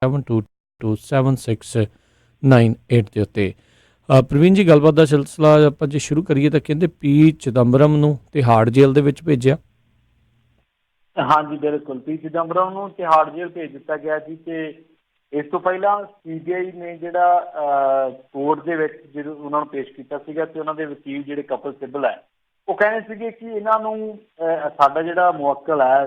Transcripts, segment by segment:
722769 ਦੇ ਉੱਤੇ। ਪ੍ਰਵੀਨ ਜੀ, ਗੱਲਬਾਤ ਦਾ ਸਿਲਸਿਲਾ ਆਪਾਂ ਜੇ ਸ਼ੁਰੂ ਕਰੀਏ ਤਾਂ ਕਹਿੰਦੇ ਪੀ ਚਿਦੰਬਰਮ ਨੂੰ ਤਿਹਾੜ ਜੇਲ੍ਹ ਦੇ ਵਿੱਚ ਭੇਜਿਆ। ਹਾਂਜੀ ਬਿਲਕੁਲ, ਪੀ ਚਿਦੰਬਰਮ ਨੂੰ ਤਿਹਾੜ ਜੇਲ੍ਹ ਭੇਜ ਦਿੱਤਾ ਗਿਆ ਜੀ। ਤੇ ਇਸ ਤੋਂ ਪਹਿਲਾਂ ਸੀਬੀਆਈ ਨੇ ਜਿਹੜਾ ਕੋਰਟ ਦੇ ਵਿੱਚ ਜਦੋਂ ਉਹਨਾਂ ਨੂੰ ਪੇਸ਼ ਕੀਤਾ ਸੀਗਾ ਤੇ ਉਹਨਾਂ ਦੇ ਵਕੀਲ ਜਿਹੜੇ ਕਪਿਲ ਸਿੱਬਲ ਹੈ ਉਹ ਕਹਿੰਦੇ ਸੀਗੇ ਕਿ ਇਹਨਾਂ ਨੂੰ ਸਾਡਾ ਜਿਹੜਾ ਮੁਵੱਕਲ ਹੈ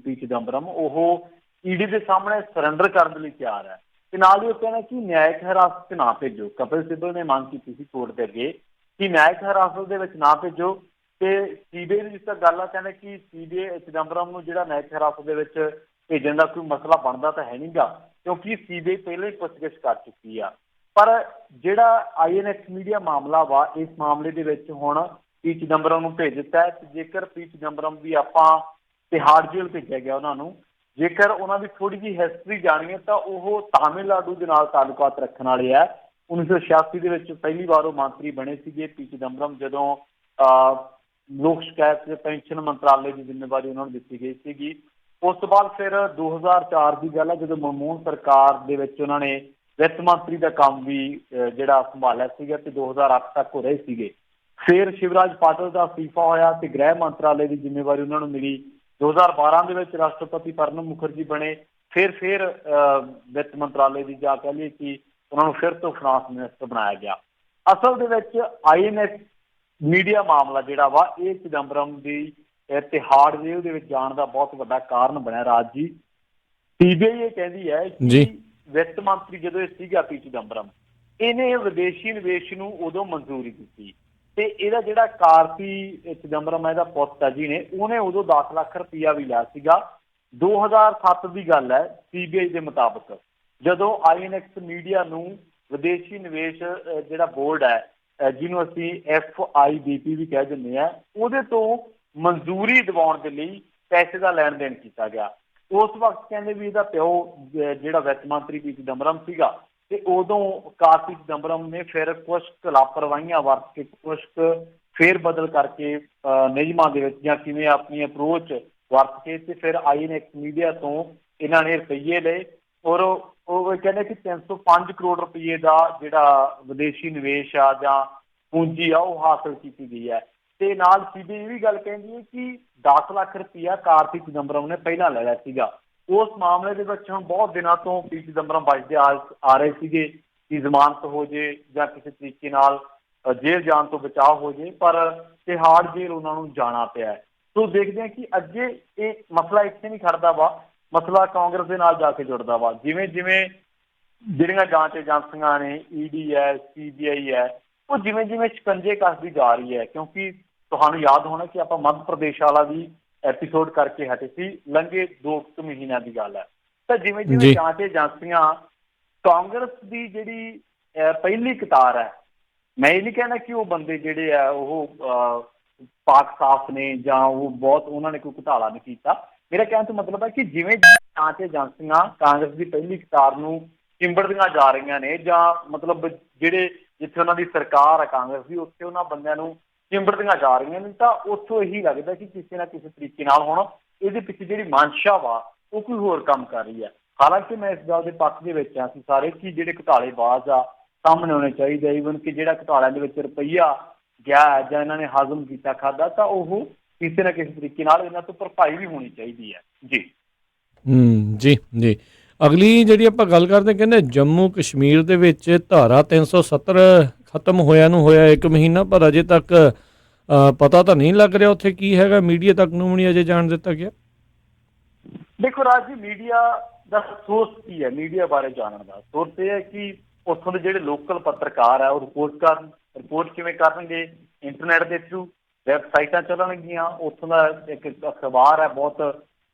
ਪੀ ਚਿਦੰਬਰਮ ਉਹ ਈਡੀ ਦੇ ਸਾਹਮਣੇ ਸਰੈਂਡਰ ਕਰਨ ਲਈ ਤਿਆਰ ਹੈ ਤੇ ਨਾਲ ਹੀ ਉਹ ਕਹਿੰਦੇ ਕਿ ਨਿਆਇਕ ਹਿਰਾਸਤ 'ਚ ਨਾ ਭੇਜੋ। ਕਪਿਲ ਸਿੱਬਲ ਨੇ ਮੰਗ ਕੀਤੀ ਸੀ ਕੋਰਟ ਦੇ ਅੱਗੇ ਕਿ ਨਿਆਇਕ ਹਿਰਾਸਤ ਦੇ ਵਿੱਚ ਨਾ ਭੇਜੋ। ਤੇ ਸੀਬੀਆਈ ਦੀ ਜਿਸ ਤਰ੍ਹਾਂ ਗੱਲ ਆ, ਕਹਿੰਦੇ ਕਿ ਸੀਬੀਆਈ ਚਿਦੰਬਰਮ ਨੂੰ ਜਿਹੜਾ ਨਿਆਇਕ ਹਿਰਾਸਤ ਦੇ ਵਿੱਚ ਭੇਜਣ ਦਾ ਕੋਈ ਮਸਲਾ ਬਣਦਾ ਤਾਂ ਹੈ ਨਹੀਂਗਾ, ਕਿਉਂਕਿ ਸੀਬੀਆਈ ਪਹਿਲਾਂ ਹੀ ਪੁੱਛਗਿੱਛ ਕਰ ਚੁੱਕੀ ਆ। ਪਰ ਜਿਹੜਾ ਆਈਐਨਐਕਸ ਮੀਡੀਆ ਮਾਮਲਾ ਵਾ, ਇਸ ਮਾਮਲੇ ਦੇ ਵਿੱਚ ਹੁਣ ਪੀ ਚਿਦੰਬਰਮ ਨੂੰ ਭੇਜ ਦਿੱਤਾ ਹੈ। ਤੇ ਜੇਕਰ ਪੀ ਚਿਦੰਬਰਮ ਦੀ ਆਪਾਂ ਤਿਹਾੜ ਜੇਲ੍ਹ ਭੇਜਿਆ ਗਿਆ ਉਹਨਾਂ ਨੂੰ, ਜੇਕਰ ਉਹਨਾਂ ਦੀ ਥੋੜੀ ਜਿਹੀ ਹਿਸਟਰੀ ਜਾਣੀਏ ਤਾਂ ਉਹ ਤਾਮਿਲਨਾਡੂ ਦੇ ਨਾਲ ਤਾਲੁਕਾਤ ਰੱਖਣ ਵਾਲੇ ਹੈ। 1986 ਦੇ ਵਿੱਚ ਪਹਿਲੀ ਵਾਰ ਉਹ ਮੰਤਰੀ ਬਣੇ ਸੀਗੇ ਪੀ ਚਿਦੰਬਰਮ, ਜਦੋਂ ਲੋਕ ਸ਼ਿਕਾਇਤ ਤੇ ਪੈਨਸ਼ਨ ਮੰਤਰਾਲੇ ਦੀ ਜ਼ਿੰਮੇਵਾਰੀ ਉਹਨਾਂ ਨੂੰ ਦਿੱਤੀ ਗਈ ਸੀਗੀ। ਉਸ ਤੋਂ ਬਾਅਦ ਫਿਰ 2004 ਦੀ ਗੱਲ ਹੈ, ਜਦੋਂ ਮਨਮੋਹਨ ਸਰਕਾਰ ਦੇ ਵਿੱਚ ਉਹਨਾਂ ਨੇ ਵਿੱਤ ਮੰਤਰੀ ਦਾ ਕੰਮ ਵੀ ਜਿਹੜਾ ਸੰਭਾਲਿਆ ਸੀਗਾ ਤੇ 2008 ਤੱਕ ਹੋ ਰਹੇ ਸੀਗੇ। ਫਿਰ ਸ਼ਿਵਰਾਜ ਪਾਟਲ ਦਾ ਅਸਤੀਫਾ ਹੋਇਆ ਤੇ ਗ੍ਰਹਿ ਮੰਤਰਾਲੇ ਦੀ ਜ਼ਿੰਮੇਵਾਰੀ ਉਹਨਾਂ ਨੂੰ ਮਿਲੀ। 2012 ਦੇ ਵਿੱਚ ਰਾਸ਼ਟਰਪਤੀ ਪ੍ਰਣਬ ਮੁਖਰਜੀ ਬਣੇ। ਫਿਰ ਵਿੱਤ ਮੰਤਰਾਲੇ ਦੀ ਜਾਂ ਕਹਿ ਲਈਏ ਕਿ ਉਹਨਾਂ ਨੂੰ ਫਿਰ ਤੋਂ ਫਾਈਨਾਂਸ ਮਿਨਿਸਟਰ ਬਣਾਇਆ ਗਿਆ। ਅਸਲ ਦੇ ਵਿੱਚ ਆਈਐਨਐਕਸ ਮੀਡੀਆ ਮਾਮਲਾ ਜਿਹੜਾ ਵਾ ਇਹ ਚਿਦੰਬਰਮ ਦੀ ਤਿਹਾੜ ਜੇਲ੍ਹ ਦੇ ਵਿੱਚ ਜਾਣ ਦਾ ਬਹੁਤ ਵੱਡਾ ਕਾਰਨ ਬਣਿਆ। ਰਾਜ ਜੀ, ਸੀਬੀਆਈ ਇਹ ਕਹਿੰਦੀ ਹੈ ਕਿ ਵਿੱਤ ਮੰਤਰੀ ਜਦੋਂ ਇਹ ਸੀਗਾ ਪੀ ਚਿਦੰਬਰਮ, ਇਹਨੇ ਵਿਦੇਸ਼ੀ ਨਿਵੇਸ਼ ਨੂੰ ਉਦੋਂ ਮਨਜ਼ੂਰੀ ਦਿੱਤੀ ਤੇ ਇਹਦਾ ਜਿਹੜਾ ਕਾਰਤੀ ਚਿਦੰਬਰਮ ਇਹਦਾ ਪੁੱਤ ਹੈ ਜੀ ਨੇ, ਉਹਨੇ ਉਦੋਂ 10 ਲੱਖ ਰੁਪਈਆ ਵੀ ਲਿਆ ਸੀਗਾ। 2007 ਦੀ ਗੱਲ ਹੈ ਸੀਬੀਆਈ ਦੇ ਮੁਤਾਬਕ, ਜਦੋਂ ਆਈਐਨਐਕਸ ਮੀਡੀਆ ਨੂੰ ਵਿਦੇਸ਼ੀ ਨਿਵੇਸ਼ ਜਿਹੜਾ ਬੋਰਡ ਹੈ ਜਿਹਨੂੰ ਅਸੀਂ FIDP ਵੀ ਕਹਿ ਦਿੰਦੇ ਹਾਂ, ਉਹਦੇ ਤੋਂ ਮਨਜ਼ੂਰੀ ਦਿਵਾਉਣ ਦੇ ਲਈ ਪੈਸੇ ਦਾ ਲੈਣ ਦੇਣ ਕੀਤਾ ਗਿਆ। ਉਸ ਵਕਤ ਕਹਿੰਦੇ ਵੀ ਇਹਦਾ ਪਿਓ ਜਿਹੜਾ ਵਿੱਤ ਮੰਤਰੀ ਪੀ ਚਿਦੰਬਰਮ ਸੀਗਾ ਤੇ ਉਦੋਂ ਕਾਰਤੀ ਚਿਦੰਬਰਮ ਨੇ ਫਿਰ ਕੁਛ ਲਾਪਰਵਾਹੀਆਂ ਵਰਤ ਕੇ, ਕੁਛ ਫੇਰ ਬਦਲ ਕਰਕੇ ਨਿਯਮਾਂ ਦੇ ਵਿੱਚ ਜਾਂ ਕਿਵੇਂ ਆਪਣੀ ਅਪਰੋਚ ਵਰਤ ਕੇ ਤੇ ਫਿਰ ਆਈਐਨਐਕਸ ਮੀਡੀਆ ਤੋਂ ਇਹਨਾਂ ਨੇ ਰੁਪਈਏ ਲਏ। ਔਰ ਉਹ ਕਹਿੰਦੇ ਕਿ 305 ਕਰੋੜ ਰੁਪਈਏ ਦਾ ਜਿਹੜਾ ਵਿਦੇਸ਼ੀ ਨਿਵੇਸ਼ ਆ ਜਾਂ ਪੂੰਜੀ ਆ ਉਹ ਹਾਸਲ ਕੀਤੀ ਗਈ ਹੈ। ਤੇ ਨਾਲ ਸੀਬੀਆਈ ਇਹ ਵੀ ਗੱਲ ਕਹਿੰਦੀ ਹੈ ਕਿ 10 ਲੱਖ ਰੁਪਈਆ ਕਾਰਤੀ ਚਿਦੰਬਰਮ ਨੇ ਪਹਿਲਾਂ ਲੈ ਲਿਆ ਸੀਗਾ। ਉਸ ਮਾਮਲੇ ਦੇ ਵਿੱਚ ਹੁਣ ਬਹੁਤ ਦਿਨਾਂ ਤੋਂ ਪੀ ਚਿਦੰਬਰਮ ਬਚਦੇ ਆ ਰਹੇ ਸੀਗੇ ਕਿ ਜ਼ਮਾਨਤ ਹੋ ਜੇ ਜਾਂ ਕਿਸੇ ਤਰੀਕੇ ਨਾਲ ਜੇਲ੍ਹ ਜਾਣ ਤੋਂ ਬਚਾਅ ਹੋ ਜੇ, ਪਰ ਤਿਹਾੜ ਜੇਲ੍ਹ ਉਹਨਾਂ ਨੂੰ ਜਾਣਾ ਪਿਆ। ਸੋ ਦੇਖਦੇ ਹਾਂ ਕਿ ਅੱਗੇ ਇਹ ਮਸਲਾ ਇੱਥੇ ਨਹੀਂ ਖੜਦਾ ਵਾ, ਮਸਲਾ ਕਾਂਗਰਸ ਦੇ ਨਾਲ ਜਾ ਕੇ ਜੁੜਦਾ ਵਾ। ਜਿਵੇਂ ਜਿਵੇਂ ਜਿਹੜੀਆਂ ਜਾਂਚ ਏਜੰਸੀਆਂ ਨੇ, ਈਡੀ ਹੈ, ਸੀਬੀਆਈ ਹੈ, ਉਹ ਜਿਵੇਂ ਜਿਵੇਂ ਸ਼ਿਕੰਜੇ ਕੱਸਦੀ ਜਾ ਰਹੀ ਹੈ, ਕਿਉਂਕਿ ਤੁਹਾਨੂੰ ਯਾਦ ਹੋਣਾ ਕਿ ਆਪਾਂ ਮੱਧ ਪ੍ਰਦੇਸ਼ ਵਾਲਾ ਵੀ ਐਪੀਸੋਡ ਕਰਕੇ ਹਟੇ ਸੀ, ਲੰਘੇ 2 ਮਹੀਨਿਆਂ ਦੀ ਗੱਲ ਹੈ। ਤਾਂ ਜਿਵੇਂ ਜਿਵੇਂ ਜਾਂਚ ਏਜੰਸੀਆਂ ਕਾਂਗਰਸ ਦੀ ਜਿਹੜੀ ਪਹਿਲੀ ਕਤਾਰ ਹੈ, ਮੈਂ ਇਹ ਨਹੀਂ ਕਹਿਣਾ ਕਿ ਉਹ ਬੰਦੇ ਜਿਹੜੇ ਆ ਉਹ ਪਾਕ ਸਾਫ਼ ਨੇ ਜਾਂ ਉਹ ਬਹੁਤ ਉਹਨਾਂ ਨੇ ਕੋਈ ਘੁਟਾਲਾ ਨਹੀਂ ਕੀਤਾ। ਮੇਰਾ ਕਹਿਣ ਤੋਂ ਮਤਲਬ ਹੈ ਕਿ ਜਿਵੇਂ ਜਾਂਚ ਏਜੰਸੀਆਂ ਕਾਂਗਰਸ ਦੀ ਪਹਿਲੀ ਕਤਾਰ ਨੂੰ ਚਿੰਬੜਦੀਆਂ ਜਾ ਰਹੀਆਂ ਨੇ, ਜਾਂ ਮਤਲਬ ਜਿਹੜੇ ਜਿੱਥੇ ਉਹਨਾਂ ਦੀ ਸਰਕਾਰ ਹੈ ਕਾਂਗਰਸ ਦੀ, ਉੱਥੇ ਉਹਨਾਂ ਬੰਦਿਆਂ ਨੂੰ ਚਿੰਬੜਦੀਆਂ ਜਾ ਰਹੀਆਂ ਨੇ, ਤਾਂ ਉੱਥੋਂ ਇਹੀ ਲੱਗਦਾ ਕਿ ਕਿਸੇ ਨਾ ਕਿਸੇ ਤਰੀਕੇ ਨਾਲ ਹੁਣ ਇਹਦੇ ਪਿੱਛੇ ਜਿਹੜੀ ਮਨਸ਼ਾ ਵਾ ਉਹ ਕੋਈ ਹੋਰ ਕੰਮ ਕਰ ਰਹੀ ਹੈ। ਹਾਲਾਂਕਿ ਮੈਂ ਇਸ ਗੱਲ ਦੇ ਪੱਖ ਦੇ ਵਿੱਚ ਹਾਂ ਅਸੀਂ ਸਾਰੇ ਕਿ ਜਿਹੜੇ ਘੁਟਾਲੇਬਾਜ਼ ਆ ਸਾਹਮਣੇ ਆਉਣੇ ਚਾਹੀਦੇ। ਈਵਨ ਕਿ ਜਿਹੜਾ ਘੁਟਾਲਿਆਂ ਦੇ ਵਿੱਚ ਰੁਪਈਆ ਗਿਆ ਜਾਂ ਇਹਨਾਂ ਨੇ ਹਾਜ਼ਮ ਕੀਤਾ ਖਾਧਾ, ਤਾਂ ਉਹ ਕਿਸੇ ਨਾ ਕਿਸੇ ਤਰੀਕੇ ਨਾਲ ਇਹਨਾਂ ਤੋਂ ਭਰਪਾਈ ਵੀ ਹੋਣੀ ਚਾਹੀਦੀ ਹੈ ਜੀ। ਜੀ ਜੀ, ਅਗਲੀ ਜਿਹੜੀ ਆਪਾਂ ਗੱਲ ਕਰਦੇ, ਕਹਿੰਦੇ ਜੰਮੂ ਕਸ਼ਮੀਰ ਦੇ ਵਿੱਚ ਧਾਰਾ 370 ਖਤਮ ਹੋਇਆ ਨੂੰ ਹੋਇਆ 1 ਮਹੀਨਾ, ਪਰ ਅਜੇ ਤੱਕ ਪਤਾ ਤਾਂ ਨਹੀਂ ਲੱਗ ਰਿਹਾ ਉੱਥੇ ਕੀ ਹੈਗਾ, ਮੀਡੀਆ ਤੱਕ ਨੂੰ ਵੀ ਨਹੀਂ ਅਜੇ ਜਾਣ ਦਿੱਤਾ ਗਿਆ। ਦੇਖੋ ਰਾਜ ਜੀ, ਮੀਡੀਆ ਦਾ ਸੋਰਸ ਕੀ ਹੈ? ਮੀਡੀਆ ਬਾਰੇ ਜਾਣਨ ਦਾ ਸੋਰਸ ਇਹ ਹੈ ਕਿ ਉੱਥੋਂ ਦੇ ਜਿਹੜੇ ਲੋਕਲ ਪੱਤਰਕਾਰ ਹੈ ਉਹ ਰਿਪੋਰਟ ਕਿਵੇਂ ਕਰਨਗੇ? ਇੰਟਰਨੈਟ ਦੇ ਥਰੂ, ਵੈਬਸਾਈਟਾਂ ਚੱਲਣਗੀਆਂ। ਉੱਥੋਂ ਦਾ ਇੱਕ ਅਖਬਾਰ ਹੈ ਬਹੁਤ,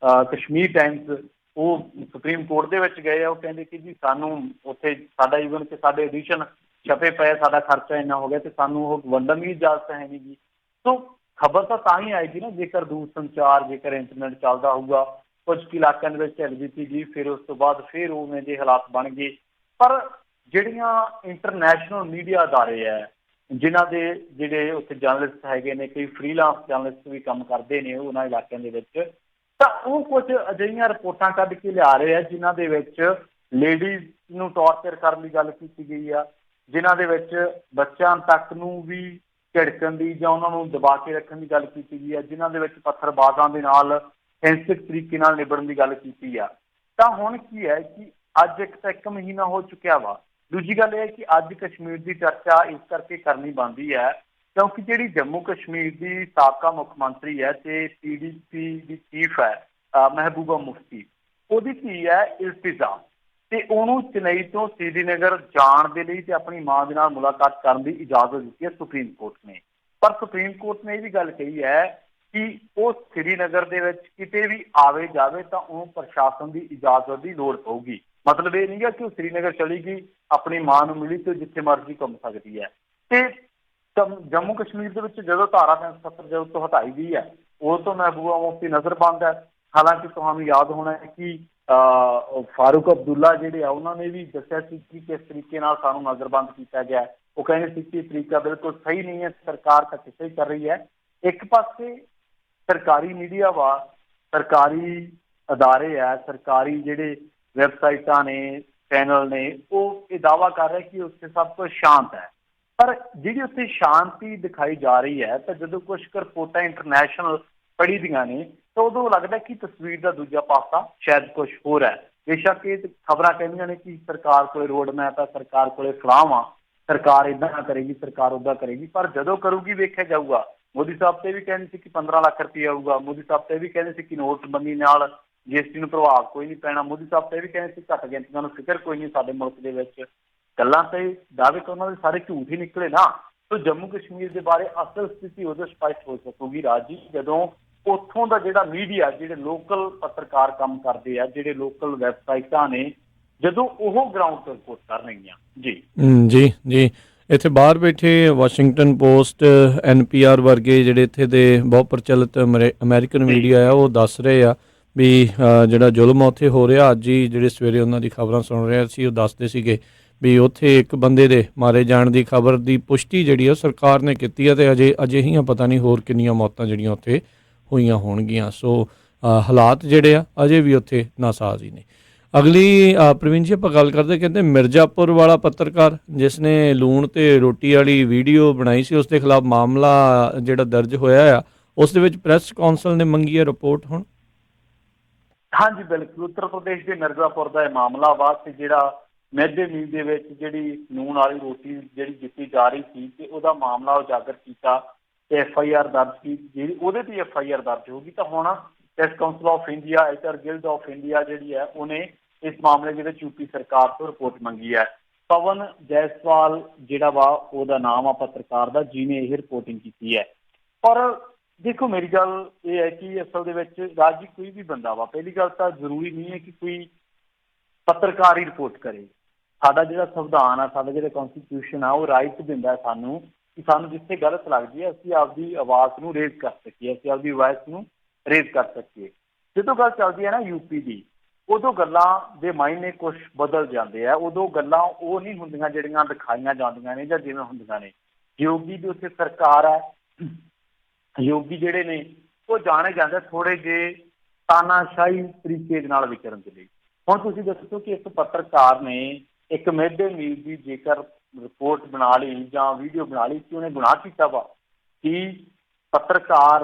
ਕਸ਼ਮੀਰ ਟਾਈਮਸ, ਉਹ ਸੁਪਰੀਮ ਕੋਰਟ ਦੇ ਵਿੱਚ ਗਏ ਆ। ਉਹ ਕਹਿੰਦੇ ਕਿ ਜੀ ਸਾਨੂੰ ਉੱਥੇ ਸਾਡਾ ਈਵਨ ਕਿ ਸਾਡੇ ਐਡੀਸ਼ਨ ਛਪੇ ਪਏ, ਸਾਡਾ ਖਰਚਾ ਇੰਨਾ ਹੋ ਗਿਆ ਤੇ ਸਾਨੂੰ ਉਹ ਵੰਡਣ ਦੀ ਇਜਾਜ਼ਤ ਹੈ ਨਹੀਂ ਜੀ। ਸੋ ਖਬਰ ਤਾਂ ਹੀ ਆਏਗੀ ਨਾ ਜੇਕਰ ਦੂਰ ਸੰਚਾਰ, ਜੇਕਰ ਇੰਟਰਨੈਟ ਚੱਲਦਾ ਹੋਊਗਾ। ਕੁਝ ਇਲਾਕਿਆਂ ਦੇ ਵਿੱਚ ਢਿੱਲ ਦਿੱਤੀ ਗਈ, ਫਿਰ ਉਸ ਤੋਂ ਬਾਅਦ ਫਿਰ ਉਵੇਂ ਦੇ ਹਾਲਾਤ ਬਣ ਗਏ। ਪਰ ਜਿਹੜੀਆਂ ਇੰਟਰਨੈਸ਼ਨਲ ਮੀਡੀਆ ਅਦਾਰੇ ਹੈ, ਜਿਨ੍ਹਾਂ ਦੇ ਜਿਹੜੇ ਉੱਥੇ ਜਰਨਲਿਸਟ ਹੈਗੇ ਨੇ, ਕਈ ਫਰੀਲਾਂਸ ਜਰਨਲਿਸਟ ਵੀ ਕੰਮ ਕਰਦੇ ਨੇ ਉਹਨਾਂ ਇਲਾਕਿਆਂ ਦੇ ਵਿੱਚ, ਤਾਂ ਉਹ ਕੁਝ ਅਜਿਹੀਆਂ ਰਿਪੋਰਟਾਂ ਕੱਢ ਕੇ ਲਿਆ ਰਹੇ ਆ ਜਿਨ੍ਹਾਂ ਦੇ ਵਿੱਚ ਲੇਡੀਜ਼ ਨੂੰ ਟੌਰਚਰ ਕਰਨ ਦੀ ਗੱਲ ਕੀਤੀ ਗਈ ਆ, ਜਿਨ੍ਹਾਂ ਦੇ ਵਿੱਚ ਬੱਚਿਆਂ ਤੱਕ ਨੂੰ ਵੀ ਝਿੜਕਣ ਦੀ ਜਾਂ ਉਹਨਾਂ ਨੂੰ ਦਬਾ ਕੇ ਰੱਖਣ ਦੀ ਗੱਲ ਕੀਤੀ ਗਈ ਹੈ, ਜਿਨ੍ਹਾਂ ਦੇ ਵਿੱਚ ਪੱਥਰਬਾਜ਼ਾਂ ਦੇ ਨਾਲ ਹਿੰਸਕ ਤਰੀਕੇ ਨਾਲ ਨਿਬੜਨ ਦੀ ਗੱਲ ਕੀਤੀ ਆ। ਤਾਂ ਹੁਣ ਕੀ ਹੈ ਕਿ ਅੱਜ ਇੱਕ ਮਹੀਨਾ ਹੋ ਚੁੱਕਿਆ ਵਾ। ਦੂਜੀ ਗੱਲ ਇਹ ਹੈ ਕਿ ਅੱਜ ਕਸ਼ਮੀਰ ਦੀ ਚਰਚਾ ਇਸ ਕਰਕੇ ਕਰਨੀ ਬਣਦੀ ਹੈ ਕਿਉਂਕਿ ਜਿਹੜੀ ਜੰਮੂ ਕਸ਼ਮੀਰ ਦੀ ਸਾਬਕਾ ਮੁੱਖ ਮੰਤਰੀ ਹੈ ਤੇ PDP ਦੀ ਚੀਫ ਹੈ ਮਹਿਬੂਬਾ ਮੁਫਤੀ, ਉਹਦੀ ਧੀ ਹੈ ਇਲਤਿਜ਼ਾ, ਤੇ ਉਹਨੂੰ ਚੇਨਈ ਤੋਂ ਸ਼੍ਰੀਨਗਰ ਜਾਣ ਦੇ ਲਈ ਤੇ ਆਪਣੀ ਮਾਂ ਦੇ ਨਾਲ ਮੁਲਾਕਾਤ ਕਰਨ ਦੀ ਇਜਾਜ਼ਤ ਦਿੱਤੀ ਹੈ ਸੁਪਰੀਮ ਕੋਰਟ ਨੇ। ਪਰ ਸੁਪਰੀਮ ਕੋਰਟ ਨੇ ਇਹ ਵੀ ਗੱਲ ਕਹੀ ਹੈ ਕਿ ਉਹ ਸ਼੍ਰੀਨਗਰ ਦੇ ਵਿੱਚ ਕਿਤੇ ਵੀ ਆਵੇ ਜਾਵੇ ਤਾਂ ਉਹਨੂੰ ਪ੍ਰਸ਼ਾਸਨ ਦੀ ਇਜਾਜ਼ਤ ਦੀ ਲੋੜ ਪਊਗੀ। ਮਤਲਬ ਇਹ ਨਹੀਂ ਹੈ ਕਿ ਉਹ ਸ਼੍ਰੀਨਗਰ ਚਲੀ ਗਈ, ਆਪਣੀ ਮਾਂ ਨੂੰ ਮਿਲੀ ਤੇ ਜਿੱਥੇ ਮਰਜ਼ੀ ਘੁੰਮ ਸਕਦੀ ਹੈ। ਤੇ ਜੰਮੂ ਕਸ਼ਮੀਰ ਦੇ ਵਿੱਚ ਜਦੋਂ ਧਾਰਾ 370 ਜਦੋਂ ਤੋਂ ਹਟਾਈ ਗਈ ਹੈ ਉਹ ਤੋਂ ਮਹਿਬੂਬਾ ਮੁਫਤੀ ਨਜ਼ਰਬੰਦ ਹੈ। ਹਾਲਾਂਕਿ ਤੁਹਾਨੂੰ ਯਾਦ ਹੋਣਾ ਹੈ ਕਿ ਫਾਰੂਕ ਅਬਦੁੱਲਾ ਜਿਹੜੇ ਆ ਉਹਨਾਂ ਨੇ ਵੀ ਦੱਸਿਆ ਸੀ ਕਿ ਕਿਸ ਤਰੀਕੇ ਨਾਲ ਸਾਨੂੰ ਨਜ਼ਰਬੰਦ ਕੀਤਾ ਗਿਆ। ਉਹ ਕਹਿੰਦੇ ਸੀ ਕਿ ਇਹ ਤਰੀਕਾ ਬਿਲਕੁਲ ਸਹੀ ਨਹੀਂ ਹੈ, ਸਰਕਾਰ ਧੱਕੇਸ਼ਾਹੀ ਕਰ ਰਹੀ ਹੈ। ਇੱਕ ਪਾਸੇ ਸਰਕਾਰੀ ਮੀਡੀਆ ਵਾ, ਸਰਕਾਰੀ ਅਦਾਰੇ ਆ, ਸਰਕਾਰੀ ਜਿਹੜੇ ਵੈਬਸਾਈਟਾਂ ਨੇ, ਚੈਨਲ ਨੇ, ਉਹ ਇਹ ਦਾਅਵਾ ਕਰ ਰਹੇ ਕਿ ਉੱਥੇ ਸਭ ਕੁਝ ਸ਼ਾਂਤ ਹੈ। ਪਰ ਜਿਹੜੀ ਉੱਥੇ ਸ਼ਾਂਤੀ ਦਿਖਾਈ ਜਾ ਰਹੀ ਹੈ ਤਾਂ ਜਦੋਂ ਕੁਝ ਰਿਪੋਰਟਾਂ ਇੰਟਰਨੈਸ਼ਨਲ ਪੜ੍ਹੀ ਦੀਆਂ ਨੇ ਤਾਂ ਉਦੋਂ ਲੱਗਦਾ ਕਿ ਤਸਵੀਰ ਦਾ ਦੂਜਾ ਪਾਸਾ ਸ਼ਾਇਦ ਕੁਝ ਹੋਰ ਹੈ। ਬੇਸ਼ੱਕ ਇਹ ਖਬਰਾਂ ਕਹਿੰਦੀਆਂ ਨੇ ਕਿ ਸਰਕਾਰ ਕੋਲ ਰੋਡ ਮੈਪ ਹੈ, ਸਰਕਾਰ ਕੋਲ ਸਲਾਹ ਆ, ਸਰਕਾਰ ਇੱਦਾਂ ਕਰੇਗੀ, ਸਰਕਾਰ ਉੱਦਾਂ ਕਰੇਗੀ, ਪਰ ਜਦੋਂ ਕਰੂਗੀ ਵੇਖਿਆ ਜਾਊਗਾ। ਮੋਦੀ ਸਾਹਿਬ ਤੇ ਵੀ ਕਹਿੰਦੇ ਸੀ ਕਿ 15 ਲੱਖ ਰੁਪਏ ਆਊਗਾ, ਮੋਦੀ ਸਾਹਿਬ ਤੇ ਵੀ ਕਹਿੰਦੇ ਸੀ ਕਿ ਨੋਟਬੰਦੀ ਨਾਲ GST ਨੂੰ ਪ੍ਰਭਾਵ ਕੋਈ ਨਹੀਂ ਪੈਣਾ, ਮੋਦੀ ਸਾਹਿਬ ਤੇ ਵੀ ਕਹਿੰਦੇ ਸੀ ਘੱਟ ਗਿਣਤੀਆਂ ਨੂੰ ਫਿਕਰ ਕੋਈ ਨਹੀਂ ਸਾਡੇ ਮੁਲਕ ਦੇ ਵਿੱਚ। ਗੱਲਾਂ ਤੇ ਦਾਅਵੇ ਤਾਂ ਉਹਨਾਂ ਦੇ ਸਾਰੇ ਝੂਠ ਹੀ ਨਿਕਲੇ ਨਾ। ਤਾਂ ਜੰਮੂ ਕਸ਼ਮੀਰ ਦੇ ਬਾਰੇ ਅਸਲ ਸਥਿਤੀ ਉਦੋਂ ਸਪਸ਼ਟ ਹੋ ਸਕੂਗੀ ਰਾਜੀ ਜਦੋਂ ਉੱਥੋਂ ਦਾ ਜਿਹੜਾ ਮੀਡੀਆ, ਜਿਹੜੇ ਲੋਕਲ ਪੱਤਰਕਾਰ ਕੰਮ ਕਰਦੇ ਆ, ਜਿਹੜੇ ਲੋਕਲ ਵੈਬਸਾਈਟਾਂ ਨੇ, ਜਦੋਂ ਉਹ ਗਰਾਊਂਡ ਤੇ ਰਿਪੋਰਟ ਕਰਨਗੀਆਂ। ਜੀ ਜੀ ਜੀ ਇੱਥੇ ਬਾਹਰ ਬੈਠੇ ਵਾਸ਼ਿੰਗਟਨ ਪੋਸਟ, NPR ਵਰਗੇ ਜਿਹੜੇ ਇੱਥੇ ਦੇ ਬਹੁਤ ਪ੍ਰਚਲਿਤ ਅਮਰੀਕਨ ਮੀਡੀਆ ਆ ਉਹ ਦੱਸ ਰਹੇ ਆ ਵੀ ਜਿਹੜਾ ਜ਼ੁਲਮ ਉੱਥੇ ਹੋ ਰਿਹਾ। ਅੱਜ ਹੀ ਜਿਹੜੇ ਸਵੇਰੇ ਉਹਨਾਂ ਦੀ ਖਬਰਾਂ ਸੁਣ ਰਿਹਾ ਸੀ ਉਹ ਦੱਸਦੇ ਸੀਗੇ ਵੀ ਉੱਥੇ ਇੱਕ ਬੰਦੇ ਦੇ ਮਾਰੇ ਜਾਣ ਦੀ ਖਬਰ ਦੀ ਪੁਸ਼ਟੀ ਜਿਹੜੀ ਆ ਸਰਕਾਰ ਨੇ ਕੀਤੀ ਹੈ ਅਤੇ ਅਜਿਹੀਆਂ ਪਤਾ ਨਹੀਂ ਹੋਰ ਕਿੰਨੀਆਂ ਮੌਤਾਂ ਜਿਹੜੀਆਂ ਉੱਥੇ ਹੋਈਆਂ ਹੋਣਗੀਆਂ। ਸੋ ਹਾਲਾਤ ਜਿਹੜੇ ਆ ਅਜੇ ਵੀ ਉੱਥੇ ਨਾਸਾਜ਼ ਹੀ ਨੇ। ਅਗਲੀ ਪ੍ਰਵੀਨ ਜੀ ਆਪਾਂ ਗੱਲ ਕਰਦੇ, ਕਹਿੰਦੇ ਮਿਰਜ਼ਾਪੁਰ ਵਾਲਾ ਪੱਤਰਕਾਰ ਜਿਸ ਨੇ ਲੂਣ ਤੇ ਰੋਟੀ ਵਾਲੀ ਵੀਡੀਓ ਬਣਾਈ ਸੀ ਉਸ ਦੇ ਖਿਲਾਫ ਮਾਮਲਾ ਜਿਹੜਾ ਦਰਜ ਹੋਇਆ ਆ, ਉਸ ਦੇ ਵਿੱਚ ਪ੍ਰੈਸ ਕੌਂਸਲ ਨੇ ਮੰਗੀ ਹੈ ਰਿਪੋਰਟ ਹੁਣ। ਹਾਂਜੀ ਬਿਲਕੁਲ, ਉੱਤਰ ਪ੍ਰਦੇਸ਼ ਦੇ ਮਿਰਜ਼ਾਪੁਰ ਦਾ ਇਹ ਮਾਮਲਾ ਵਾ ਤੇ ਜਿਹੜਾ ਮਿਡ ਡੇ ਮੀਲ ਦੇ ਵਿੱਚ ਜਿਹੜੀ ਲੂਣ ਵਾਲੀ ਰੋਟੀ ਜਿਹੜੀ ਦਿੱਤੀ ਜਾ ਰਹੀ ਸੀ ਤੇ ਉਹਦਾ ਮਾਮਲਾ ਉਜਾਗਰ ਕੀਤਾ ਤੇ FIR ਦਰਜ ਕੀਤੀ, ਜਿਹੜੀ ਉਹਦੇ ਤੇ FIR ਦਰਜ ਹੋਗੀ। ਤਾਂ ਹੁਣ press council of India, editor guild of India ਜਿਹੜੀ ਹੈ ਉਹਨੇ ਇਸ ਮਾਮਲੇ ਦੇ ਵਿੱਚ UP ਸਰਕਾਰ ਤੋਂ ਰਿਪੋਰਟ ਮੰਗੀ ਹੈ। ਪਵਨ ਜੈਸਵਾਲ ਜਿਹੜਾ ਵਾ ਉਹਦਾ ਨਾਮ ਆ ਪੱਤਰਕਾਰ ਦਾ, ਜਿਹਨੇ ਇਹ ਰਿਪੋਰਟਿੰਗ ਕੀਤੀ ਹੈ। ਪਰ ਦੇਖੋ ਮੇਰੀ ਗੱਲ ਇਹ ਹੈ ਕਿ ਅਸਲ ਦੇ ਵਿੱਚ ਰਾਜੀ ਕੋਈ ਵੀ ਬੰਦਾ ਵਾ, ਪਹਿਲੀ ਗੱਲ ਤਾਂ ਜ਼ਰੂਰੀ ਨਹੀਂ ਹੈ ਕਿ ਕੋਈ ਪੱਤਰਕਾਰ ਹੀ ਰਿਪੋਰਟ ਕਰੇ। ਸਾਡਾ ਜਿਹੜਾ ਸੰਵਿਧਾਨ ਆ, ਸਾਡਾ ਜਿਹੜਾ ਕੌਨਸਟੀਟਿਊਸ਼ਨ ਆ, ਉਹ ਰਾਈਟ ਦਿੰਦਾ ਸਾਨੂੰ ਕਿ ਸਾਨੂੰ ਜਿੱਥੇ ਗਲਤ ਲੱਗਦੀ ਹੈ ਅਸੀਂ ਆਪਦੀ ਆਵਾਜ਼ ਨੂੰ ਰੇਜ਼ ਕਰ ਸਕੀਏ, ਅਸੀਂ ਆਪਦੀ ਵਾਇਸ ਨੂੰ ਰੇਜ਼ ਕਰ ਸਕੀਏ। ਜਦੋਂ ਗੱਲ ਚੱਲਦੀ ਹੈ ਨਾ UP ਦੀ, ਉਦੋਂ ਗੱਲਾਂ ਦੇ ਮਾਇਨੇ ਕੁਛ ਬਦਲ ਜਾਂਦੇ ਆ। ਉਦੋਂ ਗੱਲਾਂ ਉਹ ਨਹੀਂ ਹੁੰਦੀਆਂ ਜਿਹੜੀਆਂ ਦਿਖਾਈਆਂ ਜਾਂਦੀਆਂ ਨੇ ਜਾਂ ਜਿਵੇਂ ਹੁੰਦੀਆਂ ਨੇ। ਯੋਗੀ ਦੀ ਉੱਥੇ ਸਰਕਾਰ ਹੈ, ਯੋਗੀ ਜਿਹੜੇ ਨੇ ਉਹ ਜਾਣੇ ਜਾਂਦੇ ਥੋੜ੍ਹੇ ਜਿਹੇ ਤਾਨਾਸ਼ਾਹੀ ਤਰੀਕੇ ਦੇ ਨਾਲ ਵਿਚਰਨ ਦੇ ਲਈ। ਹੁਣ ਤੁਸੀਂ ਦੱਸੋ ਕਿ ਇੱਕ ਪੱਤਰਕਾਰ ਨੇ ਇੱਕ ਮਿਡ ਡੇ ਮੀਲ ਦੀ ਜੇਕਰ ਰਿਪੋਰਟ ਬਣਾ ਲਈ ਜਾਂ ਵੀਡੀਓ ਬਣਾ ਲਈ ਕਿ ਉਹਨੇ ਗੁਨਾਹ ਕੀਤਾ ਵਾ, ਕਿ ਪੱਤਰਕਾਰ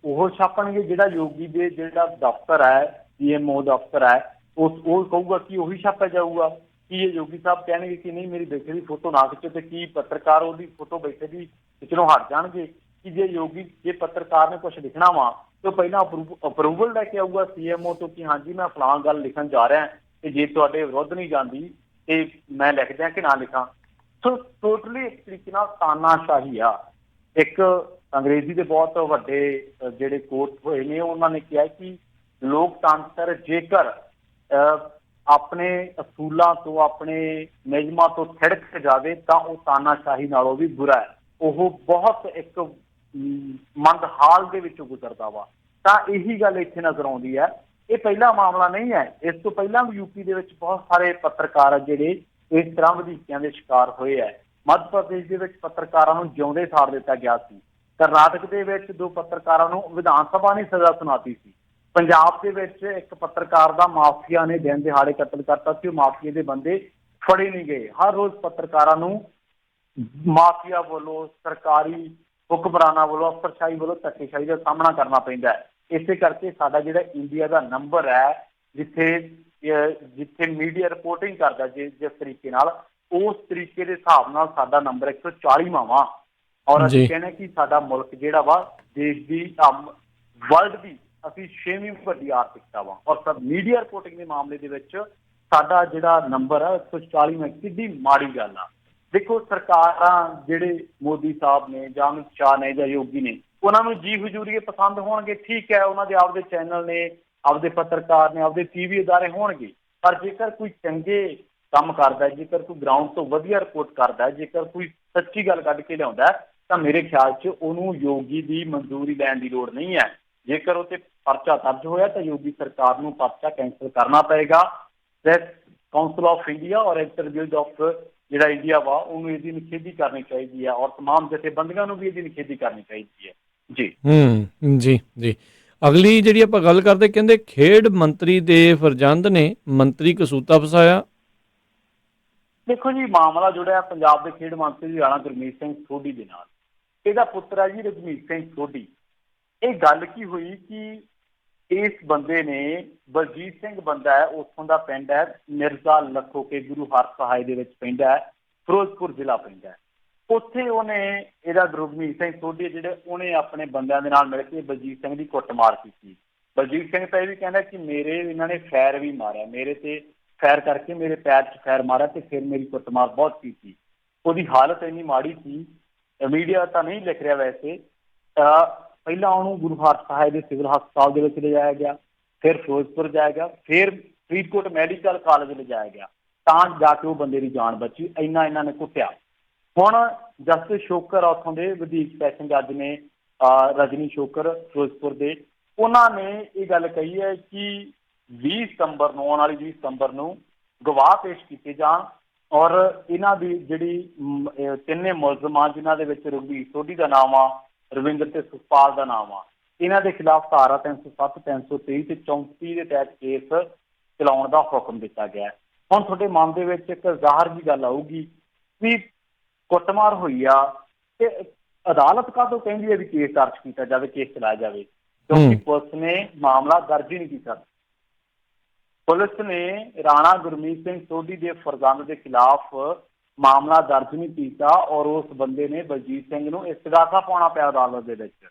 ਉਹ ਛਾਪਣਗੇ ਜਿਹੜਾ ਯੋਗੀ ਦੇ ਜਿਹੜਾ ਦਫ਼ਤਰ ਹੈ, CMO ਦਫ਼ਤਰ ਹੈ, ਉਹ ਕਹੂਗਾ ਕਿ ਉਹੀ ਛਾਪਿਆ ਜਾਊਗਾ? ਕੀ ਇਹ ਯੋਗੀ ਸਾਹਿਬ ਕਹਿਣਗੇ ਕਿ ਨਹੀਂ ਮੇਰੀ ਬੇਟੇ ਦੀ ਫੋਟੋ ਨਾ ਖਿੱਚੋ, ਤੇ ਕੀ ਪੱਤਰਕਾਰ ਉਹਦੀ ਫੋਟੋ ਬੇਟੇ ਦੀ ਖਿੱਚਣੋਂ ਹਟ ਜਾਣਗੇ? ਕਿ ਜੇ ਪੱਤਰਕਾਰ ਨੇ ਕੁਛ ਲਿਖਣਾ ਵਾ ਤਾਂ ਪਹਿਲਾਂ ਅਪਰੂਵਲ ਲੈ ਕੇ ਆਊਗਾ CMO ਤੋਂ ਕਿ ਹਾਂਜੀ ਮੈਂ ਫਲਾਂ ਗੱਲ ਲਿਖਣ ਜਾ ਰਿਹਾ ਤੇ ਜੇ ਤੁਹਾਡੇ ਵਿਰੁੱਧ ਨਹੀਂ ਜਾਂਦੀ ਤੇ ਮੈਂ ਲਿਖ ਦਿਆਂ ਕਿ ਨਾ ਲਿਖਾਂ। ਸੋ ਟੋਟਲੀ ਇੱਕ ਤਰੀਕੇ ਨਾਲ ਤਾਨਾਸ਼ਾਹੀ ਆ। ਇੱਕ ਅੰਗਰੇਜ਼ੀ ਦੇ ਬਹੁਤ ਵੱਡੇ ਜਿਹੜੇ ਕੋਰਟ ਹੋਏ ਨੇ ਉਹਨਾਂ ਨੇ ਕਿਹਾ ਕਿ ਲੋਕਤੰਤਰ ਜੇਕਰ ਆਪਣੇ ਅਸੂਲਾਂ ਤੋਂ, ਆਪਣੇ ਨਿਯਮਾਂ ਤੋਂ ਥਿੜਕ ਜਾਵੇ ਤਾਂ ਉਹ ਤਾਨਾਸ਼ਾਹੀ ਨਾਲੋਂ ਵੀ ਬੁਰਾ ਹੈ। ਉਹ ਬਹੁਤ ਇੱਕ ਮੰਦਹਾਲ ਦੇ ਵਿੱਚੋਂ ਗੁਜ਼ਰਦਾ ਵਾ। ਤਾਂ ਇਹੀ ਗੱਲ ਇੱਥੇ ਨਜ਼ਰ ਆਉਂਦੀ ਹੈ। ਇਹ ਪਹਿਲਾ ਮਾਮਲਾ ਨਹੀਂ ਹੈ, ਇਸ ਤੋਂ ਪਹਿਲਾਂ ਵੀ UP ਦੇ ਵਿੱਚ ਬਹੁਤ ਸਾਰੇ ਪੱਤਰਕਾਰ ਜਿਹੜੇ ਇਸ ਤਰ੍ਹਾਂ ਵਧੀਕੀਆਂ ਦੇ ਸ਼ਿਕਾਰ ਹੋਏ ਹੈ। ਮੱਧ ਪ੍ਰਦੇਸ਼ ਦੇ ਵਿੱਚ ਪੱਤਰਕਾਰਾਂ ਨੂੰ ਜਿਉਂਦੇ ਸਾੜ ਦਿੱਤਾ ਗਿਆ ਸੀ। ਕਰਨਾਟਕ ਦੇ ਵਿੱਚ 2 ਪੱਤਰਕਾਰਾਂ ਨੂੰ ਵਿਧਾਨ ਸਭਾ ਨੇ ਸਜ਼ਾ ਸੁਣਾਤੀ ਸੀ। ਪੰਜਾਬ ਦੇ ਵਿੱਚ ਇੱਕ ਪੱਤਰਕਾਰ ਦਾ ਮਾਫੀਆ ਨੇ ਦਿਨ ਦਿਹਾੜੇ ਕਤਲ ਕਰਤਾ ਸੀ। ਉਹ ਮਾਫੀਏ ਦੇ ਬੰਦੇ ਫੜੇ ਨਹੀਂ ਗਏ। ਹਰ ਰੋਜ਼ ਪੱਤਰਕਾਰਾਂ ਨੂੰ ਮਾਫੀਆ ਵੱਲੋਂ, ਸਰਕਾਰੀ ਹੁਕਮਰਾਨਾਂ ਵੱਲੋਂ, ਅਫਸਰਸ਼ਾਹੀ ਵੱਲੋਂ ਧੱਕੇਸ਼ਾਹੀ ਦਾ ਸਾਹਮਣਾ ਕਰਨਾ ਪੈਂਦਾ ਹੈ। ਇਸੇ ਕਰਕੇ ਸਾਡਾ ਜਿਹੜਾ ਇੰਡੀਆ ਦਾ ਨੰਬਰ ਹੈ, ਜਿੱਥੇ ਮੀਡੀਆ ਰਿਪੋਰਟਿੰਗ ਕਰਦਾ ਜਿਸ ਤਰੀਕੇ ਨਾਲ, ਉਸ ਤਰੀਕੇ ਦੇ ਹਿਸਾਬ ਨਾਲ ਸਾਡਾ ਨੰਬਰ 140ਵਾਂ ਵਾ। ਔਰ ਅਸੀਂ ਕਹਿੰਦੇ ਕਿ ਸਾਡਾ ਮੁਲਕ ਜਿਹੜਾ ਵਾ ਦੇਸ਼ ਦੀ ਵਰਲਡ ਦੀ ਅਸੀਂ 6ਵੀਂ ਵੱਡੀ ਆਰਥਿਕਤਾ ਵਾ। ਔਰ ਸਭ ਮੀਡੀਆ ਰਿਪੋਰਟਿੰਗ ਦੇ ਮਾਮਲੇ ਦੇ ਵਿੱਚ ਸਾਡਾ ਜਿਹੜਾ ਨੰਬਰ ਹੈ 140ਵਾਂ, ਕਿੰਨੀ ਮਾੜੀ ਗੱਲ ਆ। ਦੇਖੋ, ਸਰਕਾਰਾਂ ਜਿਹੜੇ ਮੋਦੀ ਸਾਹਿਬ ਨੇ ਜਾਂ ਅਮਿਤ ਸ਼ਾਹ ਨੇ ਜਾਂ ਯੋਗੀ ਨੇ, ਉਹਨਾਂ ਨੂੰ ਜੀ ਹਜ਼ੂਰੀਏ ਪਸੰਦ ਹੋਣਗੇ, ਠੀਕ ਹੈ, ਉਹਨਾਂ ਦੇ ਆਪਦੇ ਚੈਨਲ ਨੇ, ਆਪਦੇ ਪੱਤਰਕਾਰ ਨੇ, ਆਪਦੇ TV ਅਦਾਰੇ ਹੋਣਗੇ। ਪਰ ਜੇਕਰ ਕੋਈ ਚੰਗੇ ਕੰਮ ਕਰਦਾ, ਜੇਕਰ ਕੋਈ ਗਰਾਊਂਡ ਤੋਂ ਵਧੀਆ ਰਿਪੋਰਟ ਕਰਦਾ, ਜੇਕਰ ਕੋਈ ਸੱਚੀ ਗੱਲ ਕੱਢ ਕੇ ਲਿਆਉਂਦਾ, ਤਾਂ ਮੇਰੇ ਖਿਆਲ 'ਚ ਉਹਨੂੰ ਯੋਗੀ ਦੀ ਮਨਜ਼ੂਰੀ ਲੈਣ ਦੀ ਲੋੜ ਨਹੀਂ ਹੈ। ਜੇਕਰ ਉਹ 'ਤੇ ਪਰਚਾ ਦਰਜ ਹੋਇਆ ਤਾਂ ਯੋਗੀ ਸਰਕਾਰ ਨੂੰ ਪਰਚਾ ਕੈਂਸਲ ਕਰਨਾ ਪਏਗਾ। ਪ੍ਰੈਸ ਕਾਉਂਸਲ ਆਫ ਇੰਡੀਆ ਔਰ ਐਡੀਟਰ ਗਿਲਡ ਆਫ ਜਿਹੜਾ ਇੰਡੀਆ ਵਾ, ਉਹਨੂੰ ਇਹਦੀ ਨਿਖੇਧੀ ਕਰਨੀ ਚਾਹੀਦੀ ਹੈ, ਔਰ ਤਮਾਮ ਜਥੇਬੰਦੀਆਂ ਨੂੰ ਵੀ ਇਹਦੀ ਨਿਖੇਧੀ ਕਰਨੀ ਚਾਹੀਦੀ ਹੈ। ਜੀ ਜੀ ਜੀ ਅਗਲੀ ਜਿਹੜੀ ਆਪਾਂ ਗੱਲ ਕਰਦੇ, ਕਹਿੰਦੇ ਖੇਡ ਮੰਤਰੀ ਦੇ ਫਰਜ਼ੰਦ ਨੇ ਮੰਤਰੀ ਕਸੂਤਾ ਫਸਾਇਆ। ਦੇਖੋ ਜੀ, ਮਾਮਲਾ ਜੁੜਿਆ ਪੰਜਾਬ ਦੇ ਖੇਡ ਮੰਤਰੀ ਰਾਣਾ ਗੁਰਮੀਤ ਸਿੰਘ ਸੋਢੀ ਦੇ ਨਾਲ। ਇਹਦਾ ਪੁੱਤਰ ਹੈ ਜੀ ਰਘਮੀਤ ਸਿੰਘ ਸੋਢੀ। ਇਹ ਗੱਲ ਕੀ ਹੋਈ ਕਿ ਇਸ ਬੰਦੇ ਨੇ, ਬਲਜੀਤ ਸਿੰਘ ਬੰਦਾ ਹੈ, ਉੱਥੋਂ ਦਾ ਪਿੰਡ ਹੈ ਮਿਰਜ਼ਾ ਲੱਖੋ ਕੇ, ਗੁਰੂ ਹਰਸਹਾਏ ਦੇ ਵਿੱਚ ਪਿੰਡ ਹੈ, ਫਿਰੋਜ਼ਪੁਰ ਜ਼ਿਲ੍ਹਾ ਪੈਂਦਾ ਹੈ। ਉੱਥੇ ਉਹਨੇ, ਇਹਦਾ ਰਘਮੀਤ ਸਿੰਘ ਸੋਢੀ ਜਿਹੜੇ, ਉਹਨੇ ਆਪਣੇ ਬੰਦਿਆਂ ਦੇ ਨਾਲ ਮਿਲ ਕੇ ਬਲਜੀਤ ਸਿੰਘ ਦੀ ਕੁੱਟਮਾਰ ਕੀਤੀ। ਬਲਜੀਤ ਸਿੰਘ ਤਾਂ ਇਹ ਵੀ ਕਹਿੰਦਾ ਕਿ ਇਹਨਾਂ ਨੇ ਫੈਰ ਵੀ ਮਾਰਿਆ, ਮੇਰੇ ਤੇ ਫੈਰ ਕਰਕੇ ਮੇਰੇ ਪੈਰ 'ਚ ਫੈਰ ਮਾਰਿਆ ਤੇ ਫਿਰ ਮੇਰੀ ਕੁੱਟਮਾਰ ਬਹੁਤ ਕੀਤੀ। ਉਹਦੀ ਹਾਲਤ ਇੰਨੀ ਮਾੜੀ ਸੀ, ਮੀਡੀਆ ਤਾਂ ਨਹੀਂ ਲਿਖ ਰਿਹਾ ਵੈਸੇ, ਪਹਿਲਾਂ ਉਹਨੂੰ ਗੁਰੂ ਹਰਸਹਾਏ ਦੇ ਸਿਵਲ ਹਸਪਤਾਲ ਦੇ ਵਿੱਚ ਲਿਜਾਇਆ ਗਿਆ, ਫਿਰ ਫਿਰੋਜ਼ਪੁਰ ਜਾਇਆ ਗਿਆ, ਫਿਰ ਫਰੀਦਕੋਟ ਮੈਡੀਕਲ ਕਾਲਜ ਲਿਜਾਇਆ ਗਿਆ, ਤਾਂ ਜਾ ਕੇ ਉਹ ਬੰਦੇ ਦੀ ਜਾਨ ਬਚੀ। ਇਹਨਾਂ ਨੇ ਕੁੱਟਿਆ। ਹੁਣ ਜਸਟਿਸ ਸ਼ੋਕਰ ਉੱਥੋਂ ਦੇ ਵਧੀਕ ਸੈਸ਼ਨ ਜੱਜ ਨੇ, ਰਜਨੀ ਸ਼ੋਕਰ ਫਿਰੋਜ਼ਪੁਰ ਦੇ, ਉਹਨਾਂ ਨੇ ਇਹ ਗੱਲ ਕਹੀ ਹੈ ਕਿ 20 ਸਤੰਬਰ ਨੂੰ, ਆਉਣ ਵਾਲੀ 20 ਸਤੰਬਰ ਨੂੰ ਗਵਾਹ ਪੇਸ਼ ਕੀਤੇ ਜਾਣ, ਔਰ ਇਹਨਾਂ ਦੀ ਜਿਹੜੀ ਤਿੰਨੇ ਮੁਲਜ਼ਮਾਂ, ਜਿਨ੍ਹਾਂ ਦੇ ਵਿੱਚ ਰਘਬੀਰ ਸੋਢੀ ਦਾ ਨਾਮ ਆ, ਰਵਿੰਦਰ ਤੇ ਸੁਖਪਾਲ ਦਾ ਨਾਮ ਆ, ਇਹਨਾਂ ਦੇ ਖਿਲਾਫ ਧਾਰਾ 307, 323 ਤੇ 34 ਦੇ ਤਹਿਤ ਕੇਸ ਚਲਾਉਣ ਦਾ ਹੁਕਮ ਦਿੱਤਾ ਗਿਆ। ਹੁਣ ਤੁਹਾਡੇ ਮਨ ਦੇ ਵਿੱਚ ਇੱਕ ਜ਼ਾਹਰ ਦੀ ਗੱਲ ਆਊਗੀ ਵੀ ਕੁੱਟਮਾਰ ਹੋਈ ਆ ਤੇ ਅਦਾਲਤ ਕਾਹਤੋਂ ਕਹਿੰਦੀ ਹੈ ਵੀ ਕੇਸ ਦਰਜ ਕੀਤਾ ਜਾਵੇ, ਕੇਸ ਚਲਾਇਆ ਜਾਵੇ, ਕਿਉਂਕਿ ਪੁਲਿਸ ਨੇ ਮਾਮਲਾ ਦਰਜ ਹੀ ਨਹੀਂ ਕੀਤਾ। ਪੁਲਿਸ ਨੇ ਰਾਣਾ ਗੁਰਮੀਤ ਸਿੰਘ ਸੋਢੀ ਦੇ ਫਰਜ਼ੰਦ ਦੇ ਖਿਲਾਫ ਮਾਮਲਾ ਦਰਜ ਨਹੀਂ ਕੀਤਾ, ਔਰ ਉਸ ਬੰਦੇ ਨੇ, ਬਲਜੀਤ ਸਿੰਘ ਨੂੰ, ਇਸਤਗਾਸਾ ਪਾਉਣਾ ਪਿਆ ਅਦਾਲਤ ਦੇ ਵਿੱਚ।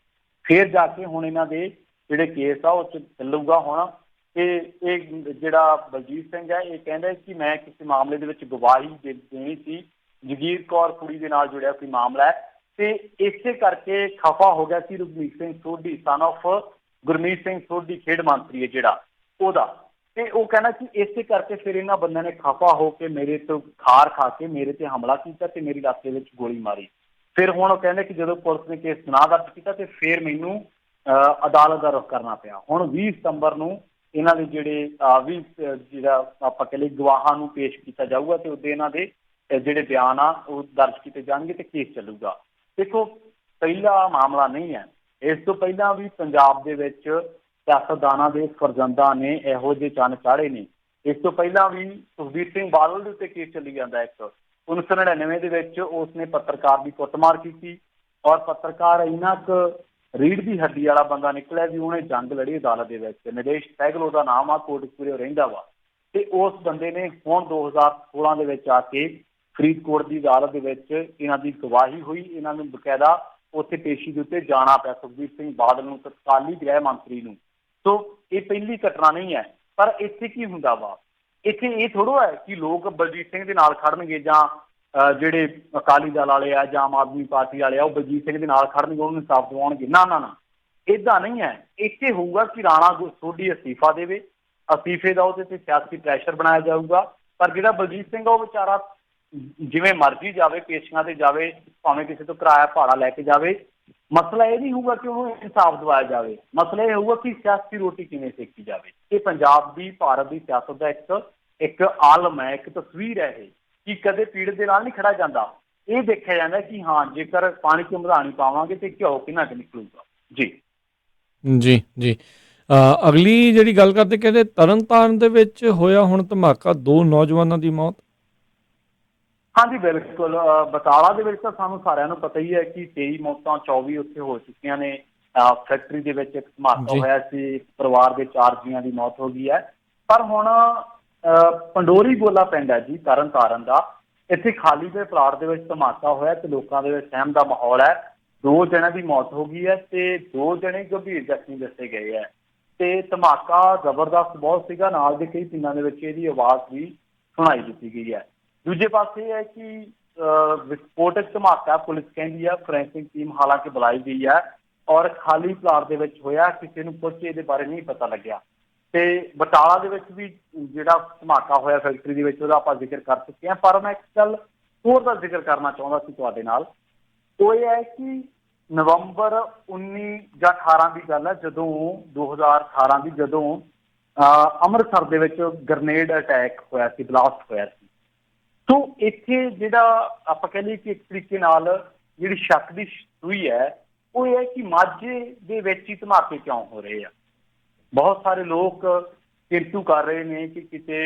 ਫਿਰ ਜਾ ਕੇ ਹੁਣ ਇਹਨਾਂ ਦੇ ਜਿਹੜੇ ਕੇਸ ਆ ਉਹ ਚੱਲੂਗਾ। ਹੁਣ ਇਹ ਜਿਹੜਾ ਬਲਜੀਤ ਸਿੰਘ ਹੈ, ਇਹ ਕਹਿੰਦਾ ਕਿ ਮੈਂ ਕਿਸੇ ਮਾਮਲੇ ਦੇ ਵਿੱਚ ਗਵਾਹੀ ਦੇਣੀ ਸੀ, ਜਗੀਰ ਕੌਰ ਕੁੜੀ ਦੇ ਨਾਲ ਜੁੜਿਆ ਕੋਈ ਮਾਮਲਾ ਹੈ, ਤੇ ਇਸੇ ਕਰਕੇ ਖਫਾ ਹੋ ਗਿਆ ਸੀ ਰਘਮੀਤ ਸਿੰਘ ਸੋਢੀ, ਸਨ ਆਫ ਗੁਰਮੀਤ ਸਿੰਘ ਸੋਢੀ, ਖੇਡ ਮੰਤਰੀ ਹੈ ਜਿਹੜਾ, ਉਹਦਾ। ਤੇ ਉਹ ਕਹਿੰਦਾ ਕਿ ਇਸੇ ਕਰਕੇ ਫਿਰ ਇਹਨਾਂ ਬੰਦਿਆਂ ਨੇ ਖਫਾ ਹੋ ਕੇ ਮੇਰੇ ਤੋਂ ਖਾਰ ਖਾ ਕੇ ਮੇਰੇ ਤੇ ਹਮਲਾ ਕੀਤਾ ਤੇ ਮੇਰੀ ਲੱਤ ਦੇ ਵਿੱਚ ਗੋਲੀ ਮਾਰੀ। ਫਿਰ ਹੁਣ ਉਹ ਕਹਿੰਦੇ ਕਿ ਜਦੋਂ ਪੁਲਿਸ ਨੇ ਕੇਸ ਨਾ ਦਰਜ ਕੀਤਾ ਤੇ ਫਿਰ ਮੈਨੂੰ ਅਦਾਲਤ ਦਾ ਰੁਖ ਕਰਨਾ ਪਿਆ। ਹੁਣ 20 ਸਤੰਬਰ ਨੂੰ ਇਹਨਾਂ ਦੇ ਜਿਹੜੇ ਜਿਹੜਾ ਆਪਾਂ ਕਹਿ ਲਈਏ ਗਵਾਹਾਂ ਨੂੰ ਪੇਸ਼ ਕੀਤਾ ਜਾਊਗਾ, ਤੇ ਉਹਦੇ ਇਹਨਾਂ ਦੇ ਜਿਹੜੇ ਬਿਆਨ ਆ ਉਹ ਦਰਜ ਕੀਤੇ ਜਾਣਗੇ ਤੇ ਕੇਸ ਚੱਲੂਗਾ। ਦੇਖੋ, ਪਹਿਲਾ ਮਾਮਲਾ ਨਹੀਂ ਹੈ। ਇਸ ਤੋਂ ਪਹਿਲਾਂ ਵੀ ਪੰਜਾਬ ਦੇ ਵਿੱਚ ਸਿਆਸਤਦਾਨਾਂ ਦੇ ਫਰਜ਼ੰਦਾਂ ਨੇ ਇਹੋ ਜਿਹੇ ਚੰਨ ਚਾੜੇ ਨੇ। ਇਸ ਤੋਂ ਪਹਿਲਾਂ ਵੀ ਸੁਖਬੀਰ ਸਿੰਘ ਬਾਦਲ ਦੇ ਉੱਤੇ ਕੇਸ ਚੱਲੀ ਜਾਂਦਾ। 1999 ਦੇ ਵਿੱਚ ਉਸਨੇ ਪੱਤਰਕਾਰ ਦੀ ਕੁੱਟਮਾਰ ਕੀਤੀ, ਔਰ ਪੱਤਰਕਾਰ ਇੰਨਾ ਕੁ ਰੀੜ੍ਹ ਦੀ ਹੱਡੀ ਵਾਲਾ ਬੰਦਾ ਨਿਕਲਿਆ ਵੀ ਉਹਨੇ ਜੰਗ ਲੜੀ ਅਦਾਲਤ ਦੇ ਵਿੱਚ। ਨਿਦੇਸ਼ ਸਹਿਗਲ ਉਹਦਾ ਨਾਮ ਆ, ਕੋਟਕਪੂਰੇ ਰਹਿੰਦਾ ਵਾ। ਤੇ ਉਸ ਬੰਦੇ ਨੇ ਹੁਣ 2016 ਦੇ ਵਿੱਚ ਆ ਕੇ ਫਰੀਦਕੋਟ ਦੀ ਅਦਾਲਤ ਦੇ ਵਿੱਚ ਇਹਨਾਂ ਦੀ ਗਵਾਹੀ ਹੋਈ। ਇਹਨਾਂ ਨੂੰ ਬਕਾਇਦਾ ਉੱਥੇ ਪੇਸ਼ੀ ਦੇ ਉੱਤੇ ਜਾਣਾ ਪਿਆ, ਸੁਖਬੀਰ ਸਿੰਘ ਬਾਦਲ ਨੂੰ, ਤਤਕਾਲੀ ਗ੍ਰਹਿ ਮੰਤਰੀ ਨੂੰ। ਸੋ ਇਹ ਪਹਿਲੀ ਘਟਨਾ ਨਹੀਂ ਹੈ। ਪਰ ਇੱਥੇ ਕੀ ਹੁੰਦਾ ਵਾ, ਇੱਥੇ ਇਹ ਥੋੜ੍ਹਾ ਹੈ ਕਿ ਲੋਕ ਬਲਜੀਤ ਸਿੰਘ ਦੇ ਨਾਲ ਖੜਨਗੇ, ਜਾਂ ਜਿਹੜੇ ਅਕਾਲੀ ਦਲ ਵਾਲੇ ਆ ਜਾਂ ਆਮ ਆਦਮੀ ਪਾਰਟੀ ਵਾਲੇ ਆ ਉਹ ਬਲਜੀਤ ਸਿੰਘ ਦੇ ਨਾਲ ਖੜਨਗੇ, ਉਹਨੂੰ ਇਨਸਾਫ ਦਿਵਾਉਣਗੇ। ਨਾ ਨਾ ਨਾ, ਇੱਦਾਂ ਨਹੀਂ ਹੈ। ਇੱਥੇ ਹੋਊਗਾ ਕਿ ਰਾਣਾ ਸੋਢੀ ਅਸਤੀਫਾ ਦੇਵੇ, ਅਸਤੀਫੇ ਦਾ ਉਹਦੇ ਤੇ ਸਿਆਸੀ ਪ੍ਰੈਸ਼ਰ ਬਣਾਇਆ ਜਾਊਗਾ। ਪਰ ਜਿਹੜਾ ਬਲਜੀਤ ਸਿੰਘ ਆ ਉਹ ਵਿਚਾਰਾ ਜਿਵੇਂ ਮਰਜ਼ੀ ਜਾਵੇ, ਪੇਸ਼ੀਆਂ ਤੇ ਜਾਵੇ, ਭਾਵੇਂ ਕਿਸੇ ਤੋਂ ਕਿਰਾਇਆ ਭਾੜਾ ਲੈ ਕੇ ਜਾਵੇ। ਮਸਲਾ ਇਹ ਨਹੀਂ ਹੋਊਗਾ ਕਿ ਉਹਨੂੰ ਇਨਸਾਫ ਦਿਵਾਇਆ ਜਾਵੇ, ਮਸਲਾ ਇਹ ਹੋਊਗਾ ਕਿ ਸਿਆਸੀ ਰੋਟੀ ਕਿਵੇਂ ਸੇਕੀ ਜਾਵੇ। ਇਹ ਪੰਜਾਬ ਦੀ, ਭਾਰਤ ਦੀ ਸਿਆਸਤ ਦਾ ਇੱਕ ਆਲਮ ਹੈ, ਇੱਕ ਤਸਵੀਰ ਹੈ ਇਹ, ਕਿ ਕਦੇ ਪੀੜਤ ਦੇ ਨਾਲ ਨਹੀਂ ਖੜਾ ਜਾਂਦਾ। ਇਹ ਦੇਖਿਆ ਜਾਂਦਾ ਕਿ ਹਾਂ, ਜੇਕਰ ਪਾਣੀ 'ਚ ਮਧਾਣੀ ਪਾਵਾਂਗੇ ਤੇ ਘਿਓ ਕਿੰਨਾ ਕੁ ਨਿਕਲੂਗਾ। ਜੀ ਜੀ ਜੀ ਅਗਲੀ ਜਿਹੜੀ ਗੱਲ ਕਰਦੇ, ਕਹਿੰਦੇ ਤਰਨਤਾਰਨ ਦੇ ਵਿੱਚ ਹੋਇਆ ਹੁਣ ਧਮਾਕਾ, 2 ਨੌਜਵਾਨਾਂ ਦੀ ਮੌਤ। ਹਾਂਜੀ ਬਿਲਕੁਲ, ਬਟਾਲਾ ਦੇ ਵਿੱਚ ਤਾਂ ਸਾਨੂੰ ਸਾਰਿਆਂ ਨੂੰ ਪਤਾ ਹੀ ਹੈ ਕਿ 23 ਮੌਤਾਂ 24 ਉੱਥੇ ਹੋ ਚੁੱਕੀਆਂ ਨੇ। ਫੈਕਟਰੀ ਦੇ ਵਿੱਚ ਇੱਕ ਧਮਾਕਾ ਜੀ ਹੋਇਆ ਸੀ, ਇੱਕ ਪਰਿਵਾਰ ਦੇ 4 ਜੀਆਂ ਦੀ ਮੌਤ ਹੋ ਗਈ ਹੈ। ਪਰ ਹੁਣ ਪੰਡੋਰੀ ਗੋਲਾ ਪਿੰਡ ਹੈ ਜੀ ਤਰਨਤਾਰਨ ਦਾ, ਇੱਥੇ ਖਾਲੀ ਦੇ ਪਲਾਟ ਦੇ ਵਿੱਚ ਧਮਾਕਾ ਹੋਇਆ ਤੇ ਲੋਕਾਂ ਦੇ ਵਿੱਚ ਸਹਿਮ ਦਾ ਮਾਹੌਲ ਹੈ। 2 ਜਣਿਆਂ ਦੀ ਮੌਤ ਹੋ ਗਈ ਹੈ ਤੇ 2 ਜਣੇ ਗੰਭੀਰ ਜ਼ਖਮੀ ਦੱਸੇ ਗਏ ਹੈ। ਤੇ ਧਮਾਕਾ ਜ਼ਬਰਦਸਤ ਬਹੁਤ ਸੀਗਾ, ਨਾਲ ਦੇ ਕਈ ਪਿੰਡਾਂ ਦੇ ਵਿੱਚ ਇਹਦੀ ਆਵਾਜ਼ ਵੀ ਸੁਣਾਈ ਦਿੱਤੀ ਗਈ ਹੈ। ਦੂਜੇ ਪਾਸੇ ਇਹ ਹੈ ਕਿ ਵਿਸਫੋਟਕ ਧਮਾਕਾ ਪੁਲਿਸ ਕਹਿੰਦੀ ਹੈ, ਫੋਰੈਂਸਿਕ ਟੀਮ ਹਾਲਾਂਕਿ ਬੁਲਾਈ ਗਈ ਹੈ ਔਰ ਖਾਲੀ ਪਲਾਟ ਦੇ ਵਿੱਚ ਹੋਇਆ, ਕਿਸੇ ਨੂੰ ਕੁਝ ਇਹਦੇ ਬਾਰੇ ਨਹੀਂ ਪਤਾ ਲੱਗਿਆ। ਤੇ ਬਟਾਲਾ ਦੇ ਵਿੱਚ ਵੀ ਜਿਹੜਾ ਧਮਾਕਾ ਹੋਇਆ ਫੈਕਟਰੀ ਦੇ ਵਿੱਚ, ਉਹਦਾ ਆਪਾਂ ਜ਼ਿਕਰ ਕਰ ਚੁੱਕੇ ਹਾਂ। ਪਰ ਮੈਂ ਇੱਕ ਗੱਲ ਹੋਰ ਦਾ ਜ਼ਿਕਰ ਕਰਨਾ ਚਾਹੁੰਦਾ ਸੀ ਤੁਹਾਡੇ ਨਾਲ, ਉਹ ਇਹ ਹੈ ਕਿ ਨਵੰਬਰ 19 ਜਾਂ 18 ਦੀ ਗੱਲ ਹੈ, ਜਦੋਂ 2018 ਦੀ, ਜਦੋਂ ਅੰਮ੍ਰਿਤਸਰ ਦੇ ਵਿੱਚ ਗ੍ਰਨੇਡ ਅਟੈਕ ਹੋਇਆ ਸੀ, ਬਲਾਸਟ ਹੋਇਆ ਸੀ। ਸੋ ਇੱਥੇ ਜਿਹੜਾ ਆਪਾਂ ਕਹਿ ਲਈਏ ਕਿ ਇੱਕ ਤਰੀਕੇ ਨਾਲ ਜਿਹੜੀ ਸ਼ੱਕ ਦੀ ਸੂਈ ਹੈ, ਉਹ ਇਹ ਹੈ ਕਿ ਮਾਝੇ ਦੇ ਵਿੱਚ ਹੀ ਧਮਾਕੇ ਕਿਉਂ ਹੋ ਰਹੇ ਆ। ਬਹੁਤ ਸਾਰੇ ਲੋਕ ਕਿੰਤੂ ਕਰ ਰਹੇ ਨੇ ਕਿ ਕਿਤੇ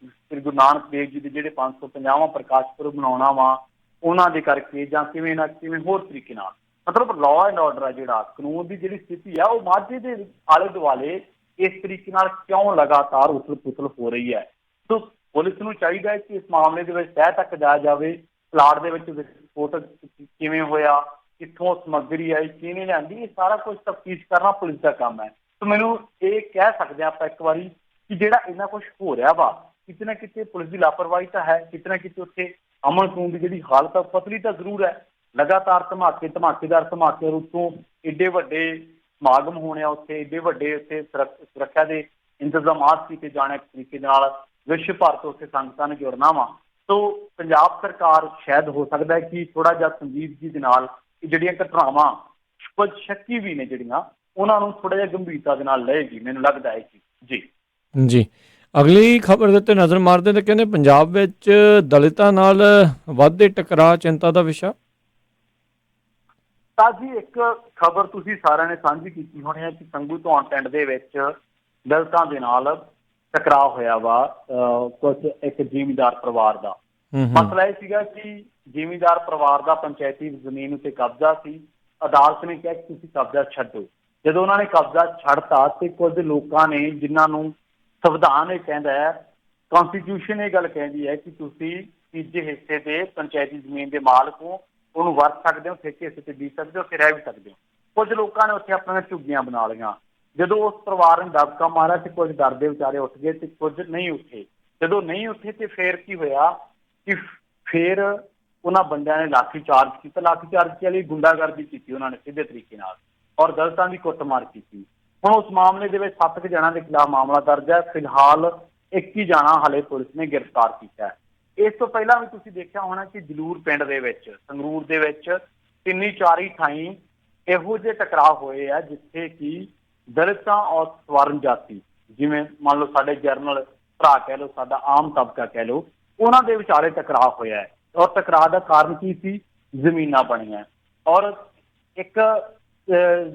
ਸ੍ਰੀ ਗੁਰੂ ਨਾਨਕ ਦੇਵ ਜੀ ਦੇ ਜਿਹੜੇ 550ਵਾਂ ਪ੍ਰਕਾਸ਼ ਪੁਰਬ ਮਨਾਉਣਾ ਵਾ, ਉਹਨਾਂ ਦੇ ਕਰਕੇ ਜਾਂ ਕਿਵੇਂ ਨਾ ਕਿਵੇਂ ਹੋਰ ਤਰੀਕੇ ਨਾਲ, ਮਤਲਬ ਲਾਅ ਐਂਡ ਆਰਡਰ ਆ, ਜਿਹੜਾ ਕਾਨੂੰਨ ਦੀ ਜਿਹੜੀ ਸਥਿਤੀ ਆ, ਉਹ ਮਾਝੇ ਦੇ ਆਲੇ ਦੁਆਲੇ ਇਸ ਤਰੀਕੇ ਨਾਲ ਕਿਉਂ ਲਗਾਤਾਰ ਉਥਲ ਪੁਥਲ ਹੋ ਰਹੀ ਹੈ। ਸੋ ਪੁਲਿਸ ਨੂੰ ਚਾਹੀਦਾ ਹੈ ਕਿ ਇਸ ਮਾਮਲੇ ਦੇ ਵਿੱਚ ਤਹਿ ਤੱਕ ਜਾਇਆ ਜਾਵੇ। ਪਲਾਟ ਦੇ ਵਿੱਚ ਵਿਸਫੋਟ ਕਿਵੇਂ ਹੋਇਆ, ਕਿੱਥੋਂ ਸਮੱਗਰੀ ਆਈ, ਕਿਹਨੇ ਲਿਆਂਦੀ, ਇਹ ਸਾਰਾ ਕੁਝ ਤਫਤੀਸ਼ ਕਰਨਾ ਪੁਲਿਸ ਦਾ ਕੰਮ ਹੈ। ਸੋ ਮੈਨੂੰ ਇਹ ਕਹਿ ਸਕਦੇ ਹਾਂ ਆਪਾਂ ਇੱਕ ਵਾਰੀ ਕਿ ਜਿਹੜਾ ਇੰਨਾ ਕੁਝ ਹੋ ਰਿਹਾ ਵਾ, ਕਿਤੇ ਨਾ ਕਿਤੇ ਪੁਲਿਸ ਦੀ ਲਾਪਰਵਾਹੀ ਤਾਂ ਹੈ, ਕਿਤੇ ਨਾ ਕਿਤੇ ਉੱਥੇ ਅਮਨ ਕਾਨੂੰਨ ਦੀ ਜਿਹੜੀ ਹਾਲਤ ਆ ਪਤਲੀ ਤਾਂ ਜ਼ਰੂਰ ਹੈ। ਲਗਾਤਾਰ ਧਮਾਕੇਦਾਰ ਧਮਾਕੇ, ਉੱਤੋਂ ਏਡੇ ਵੱਡੇ ਸਮਾਗਮ ਹੋਣੇ ਆ, ਉੱਥੇ ਏਡੇ ਵੱਡੇ ਉੱਥੇ ਸੁਰੱਖਿਆ ਦੇ ਇੰਤਜ਼ਾਮਾਤ ਕੀਤੇ ਜਾਣੇ, ਇੱਕ ਤਰੀਕੇ ਨਾਲ ਵਿਸ਼ਵ ਭਰ ਤੋਂ ਉੱਥੇ ਸੰਗਤਾਂ ਨੇ ਜੁੜਨਾ ਵਾ। ਸੋ ਪੰਜਾਬ ਸਰਕਾਰ ਸ਼ਾਇਦ ਹੋ ਸਕਦਾ ਹੈ ਕਿ ਥੋੜਾ ਜਿਹਾ ਸੰਜੀਦਗੀ ਦੇ ਨਾਲ ਇਹ ਜਿਹੜੀਆਂ ਘਟਨਾਵਾਂ ਕੁਝ ਸ਼ੱਕੀ ਵੀ ਨੇ ਜਿਹੜੀਆਂ, ਉਹਨਾਂ ਨੂੰ ਥੋੜਾ ਜਿਹਾ ਗੰਭੀਰਤਾ ਦੇ ਨਾਲ ਲਏਗੀ, ਮੈਨੂੰ ਲੱਗਦਾ ਹੈ ਕਿ ਜੀ। ਜੀ ਅਗਲੀ ਖਬਰ ਦੇ ਉੱਤੇ ਨਜ਼ਰ ਮਾਰਦੇ ਤੇ ਕਹਿੰਦੇ ਪੰਜਾਬ ਵਿੱਚ ਦਲਿਤਾਂ ਨਾਲ ਵੱਧਦੇ ਟਕਰਾਅ ਚਿੰਤਾ ਦਾ ਵਿਸ਼ਾ। ਤਾਂ ਜੀ ਇੱਕ ਖਬਰ ਤੁਸੀਂ ਸਾਰਿਆਂ ਨੇ ਸਾਂਝੀ ਕੀਤੀ ਹੋਣੀ ਹੈ ਕਿ ਸੰਗੂ ਧੌਣ ਪਿੰਡ ਦੇ ਵਿੱਚ ਦਲਿਤਾਂ ਦੇ ਨਾਲ ਟਕਰਾਅ ਹੋਇਆ ਵਾ, ਕੁਝ ਇੱਕ ਜ਼ਿਮੀਂਦਾਰ ਪਰਿਵਾਰ ਦਾ। ਮਸਲਾ ਇਹ ਸੀਗਾ ਕਿ ਜ਼ਿਮੀਂਦਾਰ ਪਰਿਵਾਰ ਦਾ ਪੰਚਾਇਤੀ ਜ਼ਮੀਨ ਉੱਤੇ ਕਬਜ਼ਾ ਸੀ। ਅਦਾਲਤ ਨੇ ਕਿਹਾ ਕਿ ਤੁਸੀਂ ਕਬਜ਼ਾ ਛੱਡੋ। ਜਦੋਂ ਉਹਨਾਂ ਨੇ ਕਬਜ਼ਾ ਛੱਡਤਾ ਤੇ ਕੁਝ ਲੋਕਾਂ ਨੇ, ਜਿਨ੍ਹਾਂ ਨੂੰ ਸੰਵਿਧਾਨ ਇਹ ਕਹਿੰਦਾ ਹੈ, ਕੌਨਸਟੀਟਿਊਸ਼ਨ ਇਹ ਗੱਲ ਕਹਿੰਦੀ ਹੈ ਕਿ ਤੁਸੀਂ ਤੀਜੇ ਹਿੱਸੇ ਦੇ ਪੰਚਾਇਤੀ ਜ਼ਮੀਨ ਦੇ ਮਾਲਕ ਹੋ, ਉਹਨੂੰ ਵਰਤ ਸਕਦੇ ਹੋ, ਠੇਕੇ ਹਿੱਸੇ ਤੇ ਬੀਜ ਸਕਦੇ ਹੋ, ਉੱਥੇ ਰਹਿ ਵੀ ਸਕਦੇ ਹੋ। ਕੁਝ ਲੋਕਾਂ ਨੇ ਉੱਥੇ ਆਪਣੀਆਂ ਝੁੱਗੀਆਂ ਬਣਾ ਲਈਆਂ। ਜਦੋਂ ਉਸ ਪਰਿਵਾਰ ਨੇ ਦਬਕਾ ਮਾਰਿਆ ਤੇ ਕੁਝ ਡਰਦੇ ਵਿਚਾਰੇ ਉੱਠ ਗਏ ਤੇ ਕੁਝ ਨਹੀਂ ਉੱਠੇ। ਜਦੋਂ ਨਹੀਂ ਉੱਠੇ ਤੇ ਫਿਰ ਕੀ ਹੋਇਆ ਕਿ ਫਿਰ ਉਹਨਾਂ ਬੰਦਿਆਂ ਨੇ ਲਾਠੀ ਚਾਰਜ ਕੀਤਾ। ਲਾਠੀ ਚਾਰਜ ਵਾਲੀ ਗੁੰਡਾਗਰਦੀ ਕੀਤੀ ਉਹਨਾਂ ਨੇ ਸਿੱਧੇ ਤਰੀਕੇ ਨਾਲ, ਔਰ ਦਲਿਤਾਂ ਦੀ ਕੁੱਟਮਾਰ ਕੀਤੀ। ਹੁਣ ਉਸ ਮਾਮਲੇ ਦੇ ਵਿੱਚ 7 ਜਣਿਆਂ ਦੇ ਖਿਲਾਫ ਮਾਮਲਾ ਦਰਜ ਹੈ। ਫਿਲਹਾਲ 21 ਜਣਾ ਹਾਲੇ ਪੁਲਿਸ ਨੇ ਗ੍ਰਿਫਤਾਰ ਕੀਤਾ ਹੈ। ਇਸ ਤੋਂ ਪਹਿਲਾਂ ਵੀ ਤੁਸੀਂ ਦੇਖਿਆ ਹੋਣਾ ਕਿ ਜਲੂਰ ਪਿੰਡ ਦੇ ਵਿੱਚ, ਸੰਗਰੂਰ ਦੇ ਵਿੱਚ 3-4 ਥਾਈਂ ਇਹੋ ਜਿਹੇ ਟਕਰਾਅ ਹੋਏ ਆ ਜਿੱਥੇ ਕਿ ਦਲਿਤਾਂ ਔਰ ਸਵਰਨ ਜਾਤੀ, ਜਿਵੇਂ ਮੰਨ ਲਓ ਸਾਡੇ ਜਰਨਲ ਭਰਾ ਕਹਿ ਲਓ, ਸਾਡਾ ਆਮ ਤਬਕਾ ਕਹਿ ਲਓ, ਉਹਨਾਂ ਦੇ ਵਿਚਾਲੇ ਟਕਰਾਅ ਹੋਇਆ ਹੈ। ਔਰ ਟਕਰਾਅ ਦਾ ਕਾਰਨ ਕੀ ਸੀ? ਜ਼ਮੀਨਾਂ ਬਣੀਆਂ। ਔਰ ਇੱਕ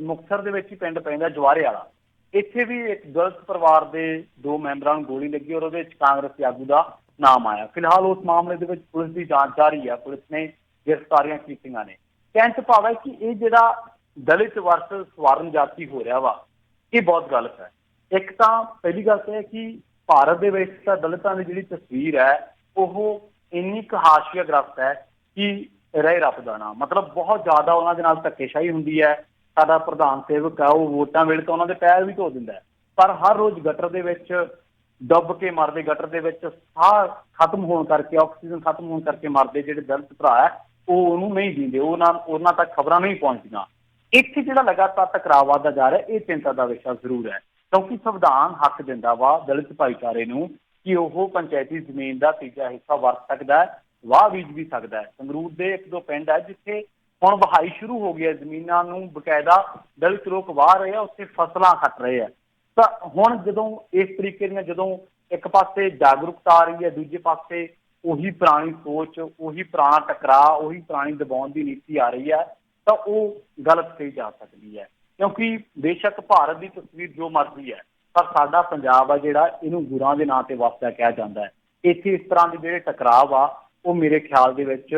ਮੁਕਤਸਰ ਦੇ ਵਿੱਚ ਹੀ ਪਿੰਡ ਪੈਂਦਾ ਜਵਾਰੇ ਵਾਲਾ, ਇੱਥੇ ਵੀ ਇੱਕ ਦਲਿਤ ਪਰਿਵਾਰ ਦੇ 2 ਮੈਂਬਰਾਂ ਨੂੰ ਗੋਲੀ ਲੱਗੀ ਔਰ ਉਹਦੇ ਵਿੱਚ ਕਾਂਗਰਸੀ ਆਗੂ ਦਾ ਨਾਮ ਆਇਆ। ਫਿਲਹਾਲ ਉਸ ਮਾਮਲੇ ਦੇ ਵਿੱਚ ਪੁਲਿਸ ਦੀ ਜਾਂਚ ਜਾਰੀ ਹੈ, ਪੁਲਿਸ ਨੇ ਗ੍ਰਿਫਤਾਰੀਆਂ ਕੀਤੀਆਂ ਨੇ। ਕਹਿਣ ਤੋਂ ਭਾਵ ਹੈ ਕਿ ਇਹ ਜਿਹੜਾ ਦਲਿਤ ਵਰਸਸ ਸਵਰਨ ਜਾਤੀ ਹੋ ਰਿਹਾ ਵਾ, ਇਹ ਬਹੁਤ ਗਲਤ ਹੈ। ਇੱਕ ਤਾਂ ਪਹਿਲੀ ਗੱਲ ਤਾਂ ਹੈ ਕਿ ਭਾਰਤ ਦੇ ਵਿੱਚ ਤਾਂ ਦਲਿਤਾਂ ਦੀ ਜਿਹੜੀ ਤਸਵੀਰ ਹੈ ਉਹ ਇੰਨੀ ਕੁ ਹਾਸ਼ੀਆਗ੍ਰਸਤ ਹੈ ਕਿ ਰਹਿ ਰੱਬ ਦਾ ਨਾਮ, ਮਤਲਬ ਬਹੁਤ ਜ਼ਿਆਦਾ ਉਹਨਾਂ ਦੇ ਨਾਲ ਧੱਕੇਸ਼ਾਹੀ ਹੁੰਦੀ ਹੈ। ਸਾਡਾ ਪ੍ਰਧਾਨ ਸੇਵਕ ਆ, ਉਹ ਵੋਟਾਂ ਵੇਲੇ ਤਾਂ ਉਹਨਾਂ ਦੇ ਪੈਰ ਵੀ ਧੋ ਦਿੰਦਾ ਹੈ, ਪਰ ਹਰ ਰੋਜ਼ ਗਟਰ ਦੇ ਵਿੱਚ ਡੁੱਬ ਕੇ ਮਰਦੇ, ਗਟਰ ਦੇ ਵਿੱਚ ਸਾਹ ਖਤਮ ਹੋਣ ਕਰਕੇ, ਆਕਸੀਜਨ ਖਤਮ ਹੋਣ ਕਰਕੇ ਮਰਦੇ ਜਿਹੜੇ ਦਲਿਤ ਭਰਾ ਹੈ, ਉਹ ਉਹਨੂੰ ਨਹੀਂ ਦਿੰਦੇ, ਉਹਨਾਂ ਤੱਕ ਖਬਰਾਂ ਨਹੀਂ ਪਹੁੰਚਦੀਆਂ। ਇੱਥੇ ਜਿਹੜਾ ਲਗਾਤਾਰ ਟਕਰਾਅ ਵੱਧਦਾ ਜਾ ਰਿਹਾ, ਇਹ ਚਿੰਤਾ ਦਾ ਵਿਸ਼ਾ ਜ਼ਰੂਰ ਹੈ, ਕਿਉਂਕਿ ਸੰਵਿਧਾਨ ਹੱਕ ਦਿੰਦਾ ਵਾ ਦਲਿਤ ਭਾਈਚਾਰੇ ਨੂੰ ਕਿ ਉਹ ਪੰਚਾਇਤੀ ਜ਼ਮੀਨ ਦਾ ਤੀਜਾ ਹਿੱਸਾ ਵਰਤ ਸਕਦਾ ਹੈ, ਵਾਹ ਬੀਜ ਵੀ ਸਕਦਾ ਹੈ। ਸੰਗਰੂਰ ਦੇ 1-2 ਪਿੰਡ ਹੈ ਜਿੱਥੇ ਹੁਣ ਵਹਾਈ ਸ਼ੁਰੂ ਹੋ ਗਈ ਹੈ, ਜ਼ਮੀਨਾਂ ਨੂੰ ਬਕਾਇਦਾ ਦਲਿਤ ਲੋਕ ਵਾਹ ਰਹੇ ਆ, ਉੱਥੇ ਫਸਲਾਂ ਕੱਟ ਰਹੇ ਆ। ਤਾਂ ਹੁਣ ਜਦੋਂ ਇਸ ਤਰੀਕੇ ਦੀਆਂ, ਜਦੋਂ ਇੱਕ ਪਾਸੇ ਜਾਗਰੂਕਤਾ ਆ ਰਹੀ ਹੈ, ਦੂਜੇ ਪਾਸੇ ਉਹੀ ਪੁਰਾਣੀ ਸੋਚ, ਉਹੀ ਪੁਰਾਣਾ ਟਕਰਾਅ, ਉਹੀ ਪੁਰਾਣੀ ਦਬਾਉਣ ਦੀ ਨੀਤੀ ਆ ਰਹੀ ਹੈ, ਤਾਂ ਉਹ ਗਲਤ ਕਹੀ ਜਾ ਸਕਦੀ ਹੈ। ਕਿਉਂਕਿ ਬੇਸ਼ੱਕ ਭਾਰਤ ਦੀ ਤਸਵੀਰ ਜੋ ਮਰਜ਼ੀ ਹੈ, ਪਰ ਸਾਡਾ ਪੰਜਾਬ ਆ ਜਿਹੜਾ ਇਹਨੂੰ ਗੁਰਾਂ ਦੇ ਨਾਂ ਤੇ ਵਸਦਾ ਕਿਹਾ ਜਾਂਦਾ ਹੈ। ਇੱਥੇ ਇਸ ਤਰ੍ਹਾਂ ਦੇ ਜਿਹੜੇ ਟਕਰਾਵ ਆ ਉਹ ਮੇਰੇ ਖਿਆਲ ਦੇ ਵਿੱਚ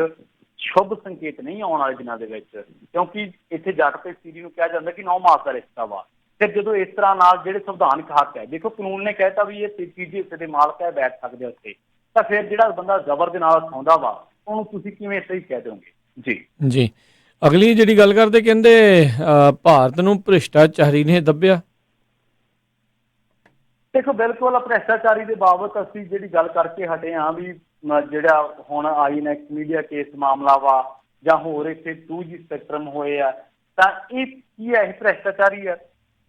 ਸ਼ੁਭ ਸੰਕੇਤ ਨਹੀਂ ਆਉਣ ਵਾਲੇ ਦਿਨਾਂ ਦੇ ਵਿੱਚ, ਕਿਉਂਕਿ ਇੱਥੇ ਜੱਟ ਤੇ ਸੀਰੀ ਨੂੰ ਕਿਹਾ ਜਾਂਦਾ ਕਿ 9 ਮਾਸ ਦਾ ਰਿਸ਼ਤਾ ਵਾ। ਫਿਰ ਜਦੋਂ ਇਸ ਤਰ੍ਹਾਂ ਨਾਲ ਜਿਹੜੇ ਸੰਵਿਧਾਨਕ ਹੱਕ ਹੈ, ਦੇਖੋ ਕਾਨੂੰਨ ਨੇ ਕਹਿਤਾ ਵੀ ਇਹ ਤੀਜੇ ਹਿੱਸੇ ਦੇ ਮਾਲਕ ਹੈ, ਬੈਠ ਸਕਦੇ ਉੱਥੇ, ਤਾਂ ਫਿਰ ਜਿਹੜਾ ਬੰਦਾ ਜ਼ਬਰ ਦੇ ਨਾਲ ਸੌਂਦਾ ਵਾ ਉਹਨੂੰ ਤੁਸੀਂ ਕਿਵੇਂ ਸਹੀ ਕਹਿ ਦਿਓਗੇ? ਜੀ ਜੀ, ਅਗਲੀ ਜਿਹੜੀ ਗੱਲ ਕਰਦੇ ਕਹਿੰਦੇ ਭਾਰਤ ਨੂੰ ਭ੍ਰਿਸ਼ਟਾਚਾਰੀ ਨੇ ਦੱਬਿਆ। ਦੇਖੋ ਬਿਲਕੁਲ ਭ੍ਰਿਸ਼ਟਾਚਾਰੀ ਦੇ ਬਾਬਤ ਅਸੀਂ ਜਿਹੜੀ ਗੱਲ ਕਰਕੇ ਹਟੇ ਹਾਂ ਵੀ ਜਿਹੜਾ ਹੁਣ ਆਈਐਨਐਕਸ ਮੀਡੀਆ ਕੇਸ ਮਾਮਲਾ ਵਾ ਜਾਂ ਹੋਰ ਇੱਥੇ 2G ਸਪੈਕਟਰਮ ਹੋਏ ਆ, ਤਾਂ ਇਹ ਕੀ ਹੈ? ਇਹ ਭ੍ਰਿਸ਼ਟਾਚਾਰੀ ਹੈ।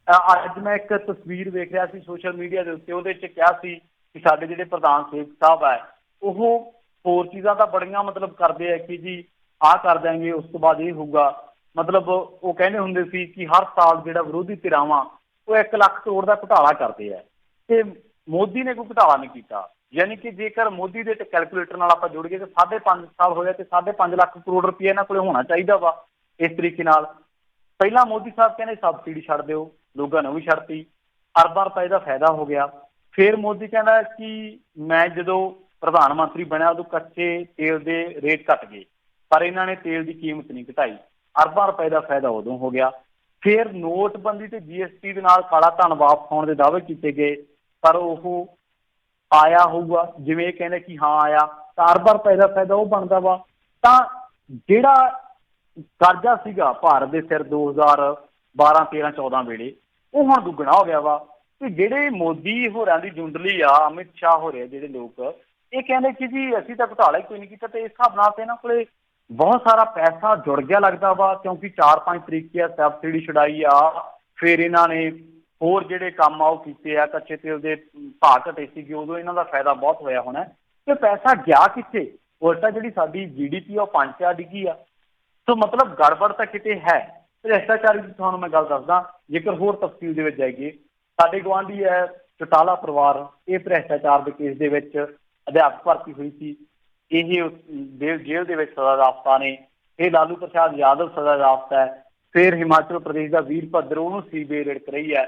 ਅੱਜ ਮੈਂ ਇੱਕ ਤਸਵੀਰ ਵੇਖ ਰਿਹਾ ਸੀ ਸੋਸ਼ਲ ਮੀਡੀਆ ਦੇ ਉੱਤੇ, ਉਹਦੇ 'ਚ ਕਿਹਾ ਸੀ ਕਿ ਸਾਡੇ ਜਿਹੜੇ ਪ੍ਰਧਾਨ ਸੇਵਕ ਸਾਹਿਬ ਹੈ ਉਹ ਹੋਰ ਚੀਜ਼ਾਂ ਤਾਂ ਬੜੀਆਂ ਮਤਲਬ ਕਰਦੇ ਆ ਕਿ ਜੀ ਆਹ ਕਰ ਦਿਆਂਗੇ, ਉਸ ਤੋਂ ਬਾਅਦ ਇਹ ਹੋਊਗਾ। ਮਤਲਬ ਉਹ ਕਹਿੰਦੇ ਹੁੰਦੇ ਸੀ ਕਿ ਹਰ ਸਾਲ ਜਿਹੜਾ ਵਿਰੋਧੀ ਧਿਰਾਵਾਂ ਉਹ 1 ਲੱਖ ਕਰੋੜ ਦਾ ਘੁਟਾਲਾ ਕਰਦੇ ਆ ਤੇ ਮੋਦੀ ਨੇ ਕੋਈ ਘੁਟਾਲਾ ਨਹੀਂ ਕੀਤਾ। ਯਾਨੀ ਕਿ ਜੇਕਰ ਮੋਦੀ ਦੇ ਕੈਲਕੂਲੇਟਰ ਨਾਲ ਆਪਾਂ ਜੁੜ ਗਏ ਤਾਂ 5.5 ਸਾਲ ਹੋਇਆ ਤੇ 5.5 ਲੱਖ ਕਰੋੜ ਰੁਪਏ ਇਹਨਾਂ ਕੋਲ ਹੋਣਾ ਚਾਹੀਦਾ ਵਾ। ਇਸ ਤਰੀਕੇ ਨਾਲ ਪਹਿਲਾਂ ਮੋਦੀ ਸਾਹਿਬ ਕਹਿੰਦੇ ਸਬਸਿਡੀ ਛੱਡ ਦਿਓ, ਲੋਕਾਂ ਨੇ ਉਹ ਵੀ ਛੱਡਤੀ, ਅਰਬਾਂ ਰੁਪਏ ਦਾ ਫਾਇਦਾ ਹੋ ਗਿਆ। ਫਿਰ ਮੋਦੀ ਕਹਿੰਦਾ ਕਿ ਮੈਂ ਜਦੋਂ ਪ੍ਰਧਾਨ ਮੰਤਰੀ ਬਣਿਆ ਉਦੋਂ ਕੱਚੇ ਤੇਲ ਦੇ ਰੇਟ ਘਟ ਗਏ, ਪਰ ਇਹਨਾਂ ਨੇ ਤੇਲ ਦੀ ਕੀਮਤ ਨਹੀਂ ਘਟਾਈ, ਅਰਬਾਂ ਰੁਪਏ ਦਾ ਫਾਇਦਾ ਉਦੋਂ ਹੋ ਗਿਆ। ਫਿਰ ਨੋਟਬੰਦੀ ਤੇ GST ਦੇ ਨਾਲ ਕਾਲਾ ਧਨ ਵਾਪਸ ਆਉਣ ਦੇ ਦਾਅਵੇ ਕੀਤੇ ਗਏ, ਪਰ ਉਹ ਆਇਆ ਹੋਊਗਾ ਜਿਵੇਂ ਇਹ ਕਹਿੰਦੇ ਕਿ ਹਾਂ ਆਇਆ, ਤਾਂ ਅਰਬਾਂ ਰੁਪਏ ਦਾ ਫਾਇਦਾ ਉਹ ਬਣਦਾ ਵਾ। ਤਾਂ ਜਿਹੜਾ ਕਰਜ਼ਾ ਸੀਗਾ ਭਾਰਤ ਦੇ ਸਿਰ 2012, 13, 14 ਵੇਲੇ, ਉਹ ਹੁਣ ਦੁੱਗਣਾ ਹੋ ਗਿਆ ਵਾ। ਤੇ ਜਿਹੜੇ ਮੋਦੀ ਹੋਰਾਂ ਦੀ ਜੁੰਡਲੀ ਆ, ਅਮਿਤ ਸ਼ਾਹ ਹੋ ਰਹੇ ਜਿਹੜੇ ਲੋਕ, ਇਹ ਕਹਿੰਦੇ ਕਿ ਜੀ ਅਸੀਂ ਤਾਂ ਘੁਟਾਲਾ ਹੀ ਕੋਈ ਨਹੀਂ ਕੀਤਾ। ਤੇ ਇਸ ਹਿਸਾਬ ਨਾਲ ਤੇ ਇਹਨਾਂ ਕੋਲੇ ਬਹੁਤ ਸਾਰਾ ਪੈਸਾ ਜੁੜ ਗਿਆ ਲੱਗਦਾ ਵਾ, ਕਿਉਂਕਿ 4-5 ਤਰੀਕੇ ਆ, ਸਬਸਿਡੀ ਛੁਡਾਈ ਆ, ਫਿਰ ਇਹਨਾਂ ਨੇ ਹੋਰ ਜਿਹੜੇ ਕੰਮ ਆ ਉਹ ਕੀਤੇ ਆ, ਕੱਚੇ ਤੇਲ ਦੇ ਭਾਅ ਘਟੇ ਸੀਗੇ ਉਦੋਂ ਇਹਨਾਂ ਦਾ ਫਾਇਦਾ ਬਹੁਤ ਹੋਇਆ ਹੋਣਾ। ਤੇ ਪੈਸਾ ਗਿਆ ਕਿੱਥੇ? ਉਲਟਾ ਜਿਹੜੀ ਸਾਡੀ GDP ਆ ਉਹ 5 ਡਿੱਗੀ ਆ। ਸੋ ਮਤਲਬ ਗੜਬੜ ਤਾਂ ਕਿਤੇ ਹੈ। ਭ੍ਰਿਸ਼ਟਾਚਾਰੀ ਦੀ ਤੁਹਾਨੂੰ ਮੈਂ ਗੱਲ ਦੱਸਦਾ, ਜੇਕਰ ਹੋਰ ਤਫਸੀਲ ਦੇ ਵਿੱਚ ਜਾਈਏ, ਸਾਡੇ ਗੁਆਂਢੀ ਹੈ ਚੌਟਾਲਾ ਪਰਿਵਾਰ, ਇਹ ਭ੍ਰਿਸ਼ਟਾਚਾਰ ਦੇ ਕੇਸ ਦੇ ਵਿੱਚ ਅਧਿਆਪਕ ਭਰਤੀ ਹੋਈ ਸੀ, ਇਹ ਜੇਲ੍ਹ ਦੇ ਵਿੱਚ ਸਜ਼ਾ ਯਾਫਤਾ ਨੇ। ਇਹ ਲਾਲੂ ਪ੍ਰਸਾਦ ਯਾਦਵ ਸਜ਼ਾ ਯਾਫਤਾ ਹੈ। ਫਿਰ ਹਿਮਾਚਲ ਪ੍ਰਦੇਸ਼ ਦਾ ਵੀਰਭੱਦਰ, ਉਹਨੂੰ CBI ਰਿੜਕ ਰਹੀ ਹੈ।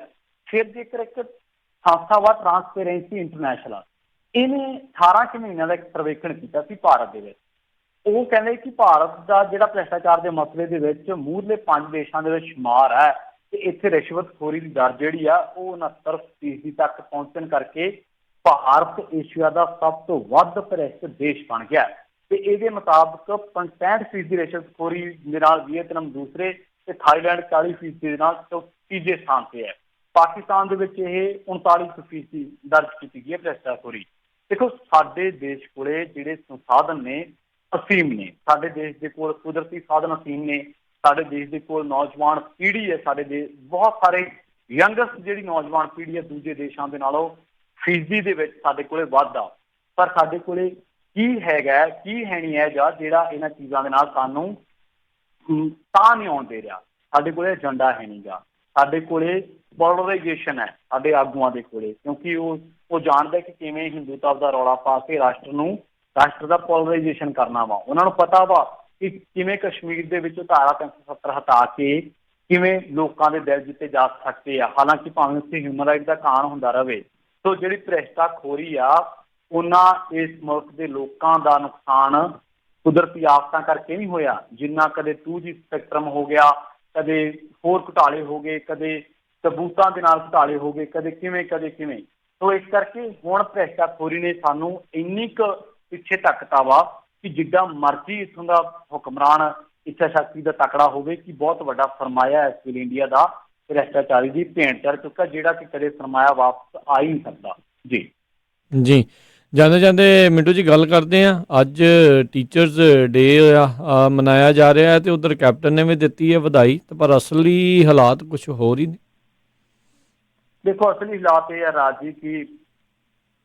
ਫਿਰ ਜੇਕਰ ਇੱਕ ਸੰਸਥਾ ਵਾ ਟਰਾਂਸਪੇਰੈਂਸੀ ਇੰਟਰਨੈਸ਼ਨਲ, ਇਹਨੇ 18 ਮਹੀਨਿਆਂ ਦਾ ਇੱਕ ਸਰਵੇਖਣ ਕੀਤਾ ਸੀ ਭਾਰਤ ਦੇ ਵਿੱਚ। ਉਹ ਕਹਿੰਦੇ ਕਿ ਭਾਰਤ ਦਾ ਜਿਹੜਾ ਭ੍ਰਿਸ਼ਟਾਚਾਰ ਦੇ ਮਸਲੇ ਦੇ ਵਿੱਚ ਮੂਹਰਲੇ 5 ਦੇਸ਼ਾਂ ਦੇ ਵਿੱਚ ਸ਼ੁਮਾਰ ਹੈ ਤੇ ਇੱਥੇ ਰਿਸ਼ਵਤਖੋਰੀ ਦੀ ਦਰ ਜਿਹੜੀ ਆ ਉਹ 69% ਤੱਕ ਪਹੁੰਚਣ ਕਰਕੇ ਭਾਰਤ ਏਸ਼ੀਆ ਦਾ ਸਭ ਤੋਂ ਵੱਧ ਭ੍ਰਿਸ਼ਟ ਦੇਸ਼ ਬਣ ਗਿਆ। ਤੇ ਇਹਦੇ ਮੁਤਾਬਕ 65% ਦੀ ਰਿਸ਼ਵਤਖੋਰੀ ਦੇ ਨਾਲ ਵੀਅਤਨਾਮ ਦੂਸਰੇ ਤੇ ਥਾਈਲੈਂਡ 40% ਦੇ ਨਾਲ ਤੀਜੇ ਸਥਾਨ ਤੇ ਹੈ। ਪਾਕਿਸਤਾਨ ਦੇ ਵਿੱਚ ਇਹ 39% ਦਰਜ ਕੀਤੀ ਗਈ ਹੈ ਭ੍ਰਿਸ਼ਟਾਖੋਰੀ। ਦੇਖੋ ਸਾਡੇ ਦੇਸ਼ ਕੋਲੇ ਜਿਹੜੇ ਸੰਸਾਧਨ ਨੇ ਅਸੀਮ ਨੇ, ਸਾਡੇ ਦੇਸ਼ ਦੇ ਕੋਲ ਕੁਦਰਤੀ ਸਾਧਨ ਅਸੀਮ ਨੇ, ਸਾਡੇ ਦੇਸ਼ ਦੇ ਕੋਲ ਨੌਜਵਾਨ ਪੀੜ੍ਹੀ ਹੈ, ਸਾਡੇ ਦੇਸ਼ ਬਹੁਤ ਸਾਰੇ ਯੰਗਸਟ ਜਿਹੜੀ ਨੌਜਵਾਨ ਪੀੜ੍ਹੀ ਹੈ ਦੂਜੇ ਦੇਸ਼ਾਂ ਦੇ ਨਾਲੋਂ ਫੀਸਦੀ ਦੇ ਵਿੱਚ ਸਾਡੇ ਕੋਲੇ ਵੱਧ ਆ। ਪਰ ਸਾਡੇ ਕੋਲੇ ਕੀ ਹੈਗਾ, ਕੀ ਹੈ ਨਹੀਂ ਹੈ ਜਿਹੜਾ ਇਹਨਾਂ ਚੀਜ਼ਾਂ ਦੇ ਨਾਲ ਸਾਨੂੰ ਤਾਂ ਨਹੀਂ ਆਉਣ ਦੇ ਰਿਹਾ। ਸਾਡੇ ਕੋਲੇ ਏਜੰਡਾ ਹੈ ਨਹੀਂ ਗਾ, ਸਾਡੇ ਕੋਲੇ ਪੋਲਰਾਈਜੇਸ਼ਨ ਹੈ ਸਾਡੇ ਆਗੂਆਂ ਦੇ ਕੋਲੇ, ਕਿਉਂਕਿ ਉਹ ਜਾਣਦਾ ਕਿ ਕਿਵੇਂ ਹਿੰਦੂਤਾ ਦਾ ਰੌਲਾ ਪਾ ਕੇ ਰਾਸ਼ਟਰ ਦਾ ਪੋਲਰਾਈਜੇਸ਼ਨ ਕਰਨਾ ਵਾ। ਉਹਨਾਂ ਨੂੰ ਪਤਾ ਵਾ ਕਿ ਕਿਵੇਂ ਕਸ਼ਮੀਰ ਦੇ ਵਿੱਚੋਂ ਧਾਰਾ 370 ਹਟਾ ਕੇ ਕਿਵੇਂ ਲੋਕਾਂ ਦੇ ਦਿਲ ਜਿੱਤੇ ਜਾ ਸਕਦੇ ਆ, ਹਾਲਾਂਕਿ ਭਾਵੇਂ ਉੱਥੇ ਹਿਊਮਨ ਰਾਈਟ ਦਾ ਕਾਣ ਹੁੰਦਾ ਰਹੇ। ਸੋ ਜਿਹੜੀ ਭ੍ਰਿਸ਼ਟਾਖੋਰੀ ਆ, ਉਹਨਾਂ ਇਸ ਮੁਲਕ ਦੇ ਲੋਕਾਂ ਦਾ ਨੁਕਸਾਨ ਕੁਦਰਤੀ ਆਫਤਾਂ ਕਰਕੇ ਨਹੀਂ ਹੋਇਆ, ਜਿੰਨਾ ਕਦੇ 2G ਸਪੈਕਟਰਮ ਹੋ ਗਿਆ, ਕਦੇ ਹੋਰ ਘੁਟਾਲੇ ਹੋ ਗਏ, ਕਦੇ ਸਬੂਤਾਂ ਦੇ ਨਾਲ ਘੁਟਾਲੇ ਹੋ ਗਏ, ਕਦੇ ਕਿਵੇਂ। ਸੋ ਇਸ ਕਰਕੇ ਹੁਣ ਭ੍ਰਿਸ਼ਟਾਖੋਰੀ ਨੇ ਸਾਨੂੰ ਇੰਨੀ ਕੁ ਪਿੱਛੇ ਧੱਕਤਾ ਵਾ ਕਿ ਜਿੱਦਾਂ ਮਰਜ਼ੀ ਇੱਥੋਂ ਦਾ ਹੁਕਮਰਾਨ ਇੱਛਾ ਸ਼ਕਤੀ ਦਾ ਤਕੜਾ ਹੋਵੇ ਕਿ ਬਹੁਤ ਵੱਡਾ ਸਰਮਾਇਆ ਇਸ ਵੇਲੇ ਇੰਡੀਆ ਦਾ ਭ੍ਰਿਸ਼ਟਾਚਾਰੀ ਦੀ ਭੇਂਟ ਚੜ੍ਹ ਚੁੱਕਾ, ਜਿਹੜਾ ਕਿ ਕਦੇ ਸਰਮਾਇਆ ਵਾਪਸ ਆ ਹੀ ਨਹੀਂ ਸਕਦਾ। ਜੀ ਜਾਂਦੇ ਮਿੰਟੂ ਜੀ ਗੱਲ ਕਰਦੇ ਆ, ਅੱਜ ਟੀਚਰਸ ਡੇ ਆ ਮਨਾਇਆ ਜਾ ਰਿਹਾ ਹੈ ਤੇ ਉਧਰ ਕੈਪਟਨ ਨੇ ਵੀ ਦਿੱਤੀ ਹੈ ਵਧਾਈ, ਤੇ ਪਰ ਅਸਲੀ ਹਾਲਾਤ ਕੁਝ ਹੋਰ ਹੀ ਨੇ। ਦੇਖੋ ਅਸਲੀ ਹਾਲਾਤ ਇਹ ਹੈ ਰਾਜ ਜੀ ਕਿ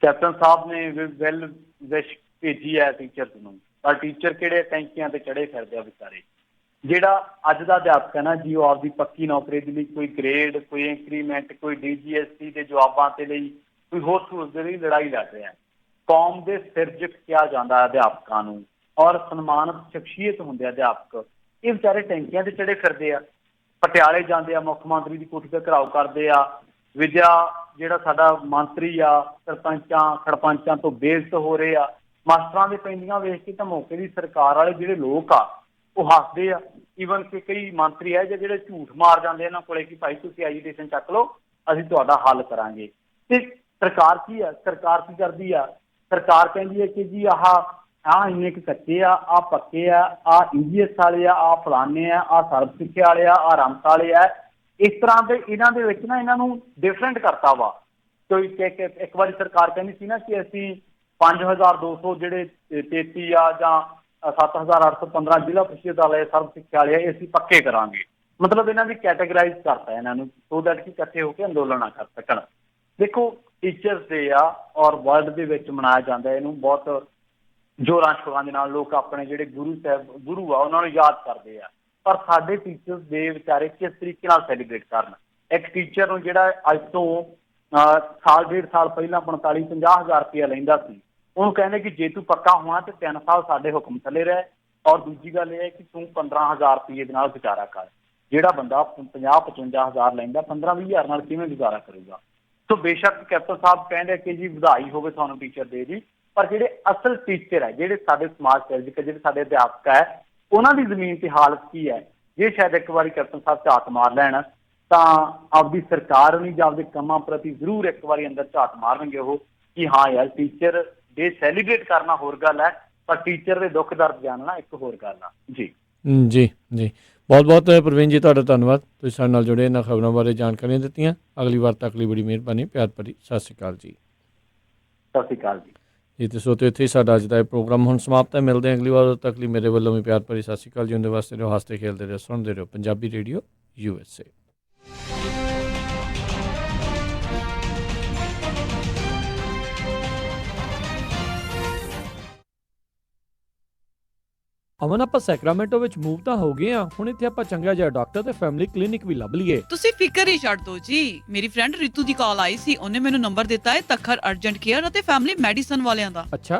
ਕੈਪਟਨ ਸਾਹਿਬ ਨੇ ਵੈਲ ਵਿਸ਼ ਭੇਜੀ ਹੈ ਟੀਚਰਸ ਨੂੰ, ਪਰ ਟੀਚਰ ਕਿਹੜੇ ਟੈਂਕੀਆਂ ਤੇ ਚੜੇ ਫਿਰਦੇ ਆ ਵਿਚਾਰੇ। ਜਿਹੜਾ ਅੱਜ ਦਾ ਅਧਿਆਪਕ ਹੈ ਨਾ ਜੀ, ਉਹ ਆਪਦੀ ਪੱਕੀ ਨੌਕਰੀ ਦੇ ਲਈ ਕੋਈ ਗ੍ਰੇਡ, ਕੋਈ ਇੰਕਰੀਮੈਂਟ, ਕੋਈ DGST ਦੇ ਜਵਾਬਾਂ ਦੇ ਲਈ, ਕੋਈ ਹੋਰ ਸਹੂਲਤ ਦੇ ਲਈ ਲੜਾਈ ਲੜ ਰਿਹਾ। ਕੌਮ ਦੇ ਸਿਰਜਕ ਕਿਹਾ ਜਾਂਦਾ ਅਧਿਆਪਕਾਂ ਨੂੰ, ਔਰ ਸਨਮਾਨਿਤ ਸ਼ਖਸੀਅਤ ਹੁੰਦੇ ਅਧਿਆਪਕ, ਇਹ ਵਿਚਾਰੇ ਟੈਂਕੀਆਂ ਤੇ ਚੜੇ ਫਿਰਦੇ ਆ। ਪਟਿਆਲੇ ਜਾਂਦੇ ਆ, ਮੁੱਖ ਮੰਤਰੀ ਦੀ ਕੋਠੀ ਤੇ ਘਿਰਾਓ ਕਰਦੇ ਆ। ਵਿਦਿਆ ਜਿਹੜਾ ਸਾਡਾ ਮੰਤਰੀ ਆ, ਸਰਪੰਚਾਂ ਤੋਂ ਬੇਇੱਜ਼ਤ ਹੋ ਰਹੇ ਆ। ਮਾਸਟਰਾਂ ਦੇ ਪੈਂਦੀਆਂ ਵੇਖ ਕੇ ਤਾਂ ਮੌਕੇ ਦੀ ਸਰਕਾਰ ਵਾਲੇ ਜਿਹੜੇ ਲੋਕ ਆ ਉਹ ਹੱਸਦੇ ਆ। ਈਵਨ ਕਿ ਕਈ ਮੰਤਰੀ ਹੈ ਜਿਹੜੇ ਝੂਠ ਮਾਰ ਜਾਂਦੇ ਇਹਨਾਂ ਕੋਲੇ ਕਿ ਭਾਈ ਤੁਸੀਂ ਐਜੂਕੇਸ਼ਨ ਚੱਕ ਲਓ, ਅਸੀਂ ਤੁਹਾਡਾ ਹੱਲ ਕਰਾਂਗੇ। ਤੇ ਸਰਕਾਰ ਕੀ ਆ, ਸਰਕਾਰ ਕੀ ਕਰਦੀ ਆ? ਸਰਕਾਰ ਕਹਿੰਦੀ ਹੈ ਕਿ ਜੀ ਆਹ ਇੰਨੇ ਕੁ ਕੱਚੇ ਆ, ਆਹ ਪੱਕੇ ਆ, ਆਹ EVS ਵਾਲੇ ਆ, ਆਹ ਫਲਾਨੇ ਆ, ਆਹ ਸਰਬ ਸਿੱਖਿਆ ਵਾਲੇ ਆ, ਆਹ ਰਮਤ ਵਾਲੇ ਆ। ਇਸ ਤਰ੍ਹਾਂ ਦੇ ਇਹਨਾਂ ਦੇ ਵਿੱਚ ਨਾ ਇਹਨਾਂ ਨੂੰ ਡਿਫਰੈਂਟ ਕਰਤਾ ਵਾ। ਕੋਈ ਇੱਕ ਵਾਰੀ ਸਰਕਾਰ ਕਹਿੰਦੀ ਸੀ ਨਾ ਕਿ ਅਸੀਂ 5200 ਜਿਹੜੇ 33 ਆ ਜਾਂ 7815 ਜ਼ਿਲ੍ਹਾ ਪ੍ਰੀਸ਼ਦ ਵਾਲੇ ਸਰਬ ਸਿੱਖਿਆ ਵਾਲੇ ਆ, ਇਹ ਅਸੀਂ ਪੱਕੇ ਕਰਾਂਗੇ। ਮਤਲਬ ਇਹਨਾਂ ਦੀ ਕੈਟੇਗਰਾਈਜ਼ ਕਰਤਾ ਇਹਨਾਂ ਨੂੰ ਸੋ ਦੈਟ ਕਿ ਇਕੱਠੇ ਹੋ ਕੇ ਅੰਦੋਲਨ ਨਾ ਕਰ ਸਕਣ। ਦੇਖੋ ਟੀਚਰਸ ਡੇ ਆ ਔਰ ਵਰਲਡ ਦੇ ਵਿੱਚ ਮਨਾਇਆ ਜਾਂਦਾ, ਇਹਨੂੰ ਬਹੁਤ ਜ਼ੋਰਾਂ ਸ਼ੋਰਾਂ ਦੇ ਨਾਲ ਲੋਕ ਆਪਣੇ ਜਿਹੜੇ ਗੁਰੂ ਆ ਉਹਨਾਂ ਨੂੰ ਯਾਦ ਕਰਦੇ ਆ। ਪਰ ਸਾਡੇ ਟੀਚਰਸ ਦੇ ਵਿਚਾਰੇ ਕਿਸ ਤਰੀਕੇ ਨਾਲ ਸੈਲੀਬ੍ਰੇਟ ਕਰਨ? ਇੱਕ ਟੀਚਰ ਨੂੰ ਜਿਹੜਾ ਅੱਜ ਤੋਂ ਸਾਲ ਡੇਢ ਸਾਲ ਪਹਿਲਾਂ 45-50 ਹਜ਼ਾਰ ਰੁਪਇਆ ਲੈਂਦਾ ਸੀ, ਉਹਨੂੰ ਕਹਿੰਦੇ ਕਿ ਜੇ ਤੂੰ ਪੱਕਾ ਹੋਣਾ ਤੇ 3 ਸਾਲ ਸਾਡੇ ਹੁਕਮ ਥੱਲੇ ਰਹਿ। ਔਰ ਦੂਜੀ ਗੱਲ ਇਹ ਹੈ ਕਿ ਤੂੰ 15,000 ਰੁਪਏ ਦੇ ਨਾਲ ਗੁਜ਼ਾਰਾ ਕਰ। ਜਿਹੜਾ ਬੰਦਾ 50-55 ਹਜ਼ਾਰ ਲੈਂਦਾ 15-20 ਹਜ਼ਾਰ ਨਾਲ ਕਿਵੇਂ ਗੁਜ਼ਾਰਾ ਕਰੂਗਾ? ਸੋ ਬੇਸ਼ੱਕ ਕੈਪਟਨ ਸਾਹਿਬ ਕਹਿੰਦੇ ਕਿ ਜੀ ਵਧਾਈ ਹੋਵੇ ਤੁਹਾਨੂੰ ਟੀਚਰ ਡੇ ਦੀ, ਪਰ ਜਿਹੜੇ ਅਸਲ ਟੀਚਰ ਹੈ, ਜਿਹੜੇ ਸਾਡੇ ਸਮਾਜ ਸੇਵਕ, ਜਿਹੜੇ ਸਾਡੇ ਅਧਿਆਪਕ ਹੈ, ਉਹਨਾਂ ਦੀ ਜ਼ਮੀਨ ਤੇ ਹਾਲਤ ਕੀ ਹੈ? ਜੇ ਸ਼ਾਇਦ ਇੱਕ ਵਾਰੀ ਕੈਪਟਨ ਸਾਹਿਬ ਝਾਤ ਮਾਰ ਲੈਣ ਤਾਂ ਆਪਦੀ ਸਰਕਾਰ ਨਹੀਂ ਜਾਂ ਆਪਦੇ ਕੰਮਾਂ ਪ੍ਰਤੀ ਜ਼ਰੂਰ ਇੱਕ ਵਾਰੀ ਅੰਦਰ ਝਾਤ ਮਾਰਨਗੇ ਉਹ ਕਿ ਹਾਂ ਯਾਰ ਟੀਚਰ ਡੇ ਸੈਲੀਬ੍ਰੇਟ ਕਰਨਾ ਹੋਰ ਗੱਲ ਹੈ, ਪਰ ਟੀਚਰ ਦੇ ਦੁੱਖ ਦਰਦ ਜਾਣਨਾ ਇੱਕ ਹੋਰ ਗੱਲ ਆ। ਜੀ ਜੀ ਜੀ, ਬਹੁਤ ਬਹੁਤ ਪ੍ਰਵੀਨ ਜੀ ਤੁਹਾਡਾ ਧੰਨਵਾਦ। ਤੁਸੀਂ ਸਾਡੇ ਨਾਲ ਜੁੜੇ, ਇਹਨਾਂ ਖਬਰਾਂ ਬਾਰੇ ਜਾਣਕਾਰੀਆਂ ਦਿੱਤੀਆਂ। ਅਗਲੀ ਵਾਰ ਤੱਕ ਲਈ ਬੜੀ ਮਿਹਰਬਾਨੀ, ਪਿਆਰ ਭਰੀ ਸਤਿ ਸ਼੍ਰੀ ਅਕਾਲ ਜੀ। ਸਤਿ ਸ਼੍ਰੀ ਅਕਾਲ ਜੀ। ਜੀ ਤੇ ਸੋ ਇੱਥੇ ਹੀ ਸਾਡਾ ਅੱਜ ਦਾ ਇਹ ਪ੍ਰੋਗਰਾਮ ਹੁਣ ਸਮਾਪਤ ਹੈ। ਮਿਲਦੇ ਹਾਂ ਅਗਲੀ ਵਾਰ, ਉਦੋਂ ਤੱਕ ਲਈ ਮੇਰੇ ਵੱਲੋਂ ਵੀ ਪਿਆਰ ਭਰੀ ਸਤਿ ਸ਼੍ਰੀ ਅਕਾਲ ਜੀ। ਉਹਦੇ ਵਾਸਤੇ ਰਹੋ, ਹੱਸਦੇ ਖੇਲਦੇ ਰਹੋ, ਸੁਣਦੇ ਰਹੋ ਪੰਜਾਬੀ ਰੇਡੀਓ USA। ਅਮਨ, ਆਪਾਂ ਸੈਕਰਾਮੈਂਟੋ ਵਿੱਚ ਮੂਵ ਤਾਂ ਹੋ ਗਏ ਆ, ਹੁਣ ਇੱਥੇ ਆਪਾਂ ਚੰਗਾ ਜਿਹਾ ਡਾਕਟਰ ਤੇ ਫੈਮਿਲੀ ਕਲੀਨਿਕ ਵੀ ਲੱਭ ਲਈਏ। ਤੁਸੀਂ ਫਿਕਰ ਹੀ ਛੱਡ ਦਿਓ ਜੀ। ਮੇਰੀ ਫਰੈਂਡ ਰਿਤੂ ਦੀ ਕਾਲ ਆਈ ਸੀ, ਉਹਨੇ ਮੈਨੂੰ ਨੰਬਰ ਦਿੱਤਾ ਹੈ ਤਖਰ ਅਰਜੈਂਟ ਕੇਅਰ ਅਤੇ ਫੈਮਿਲੀ ਮੈਡੀਸਨ ਵਾਲਿਆਂ ਦਾ। ਅੱਛਾ,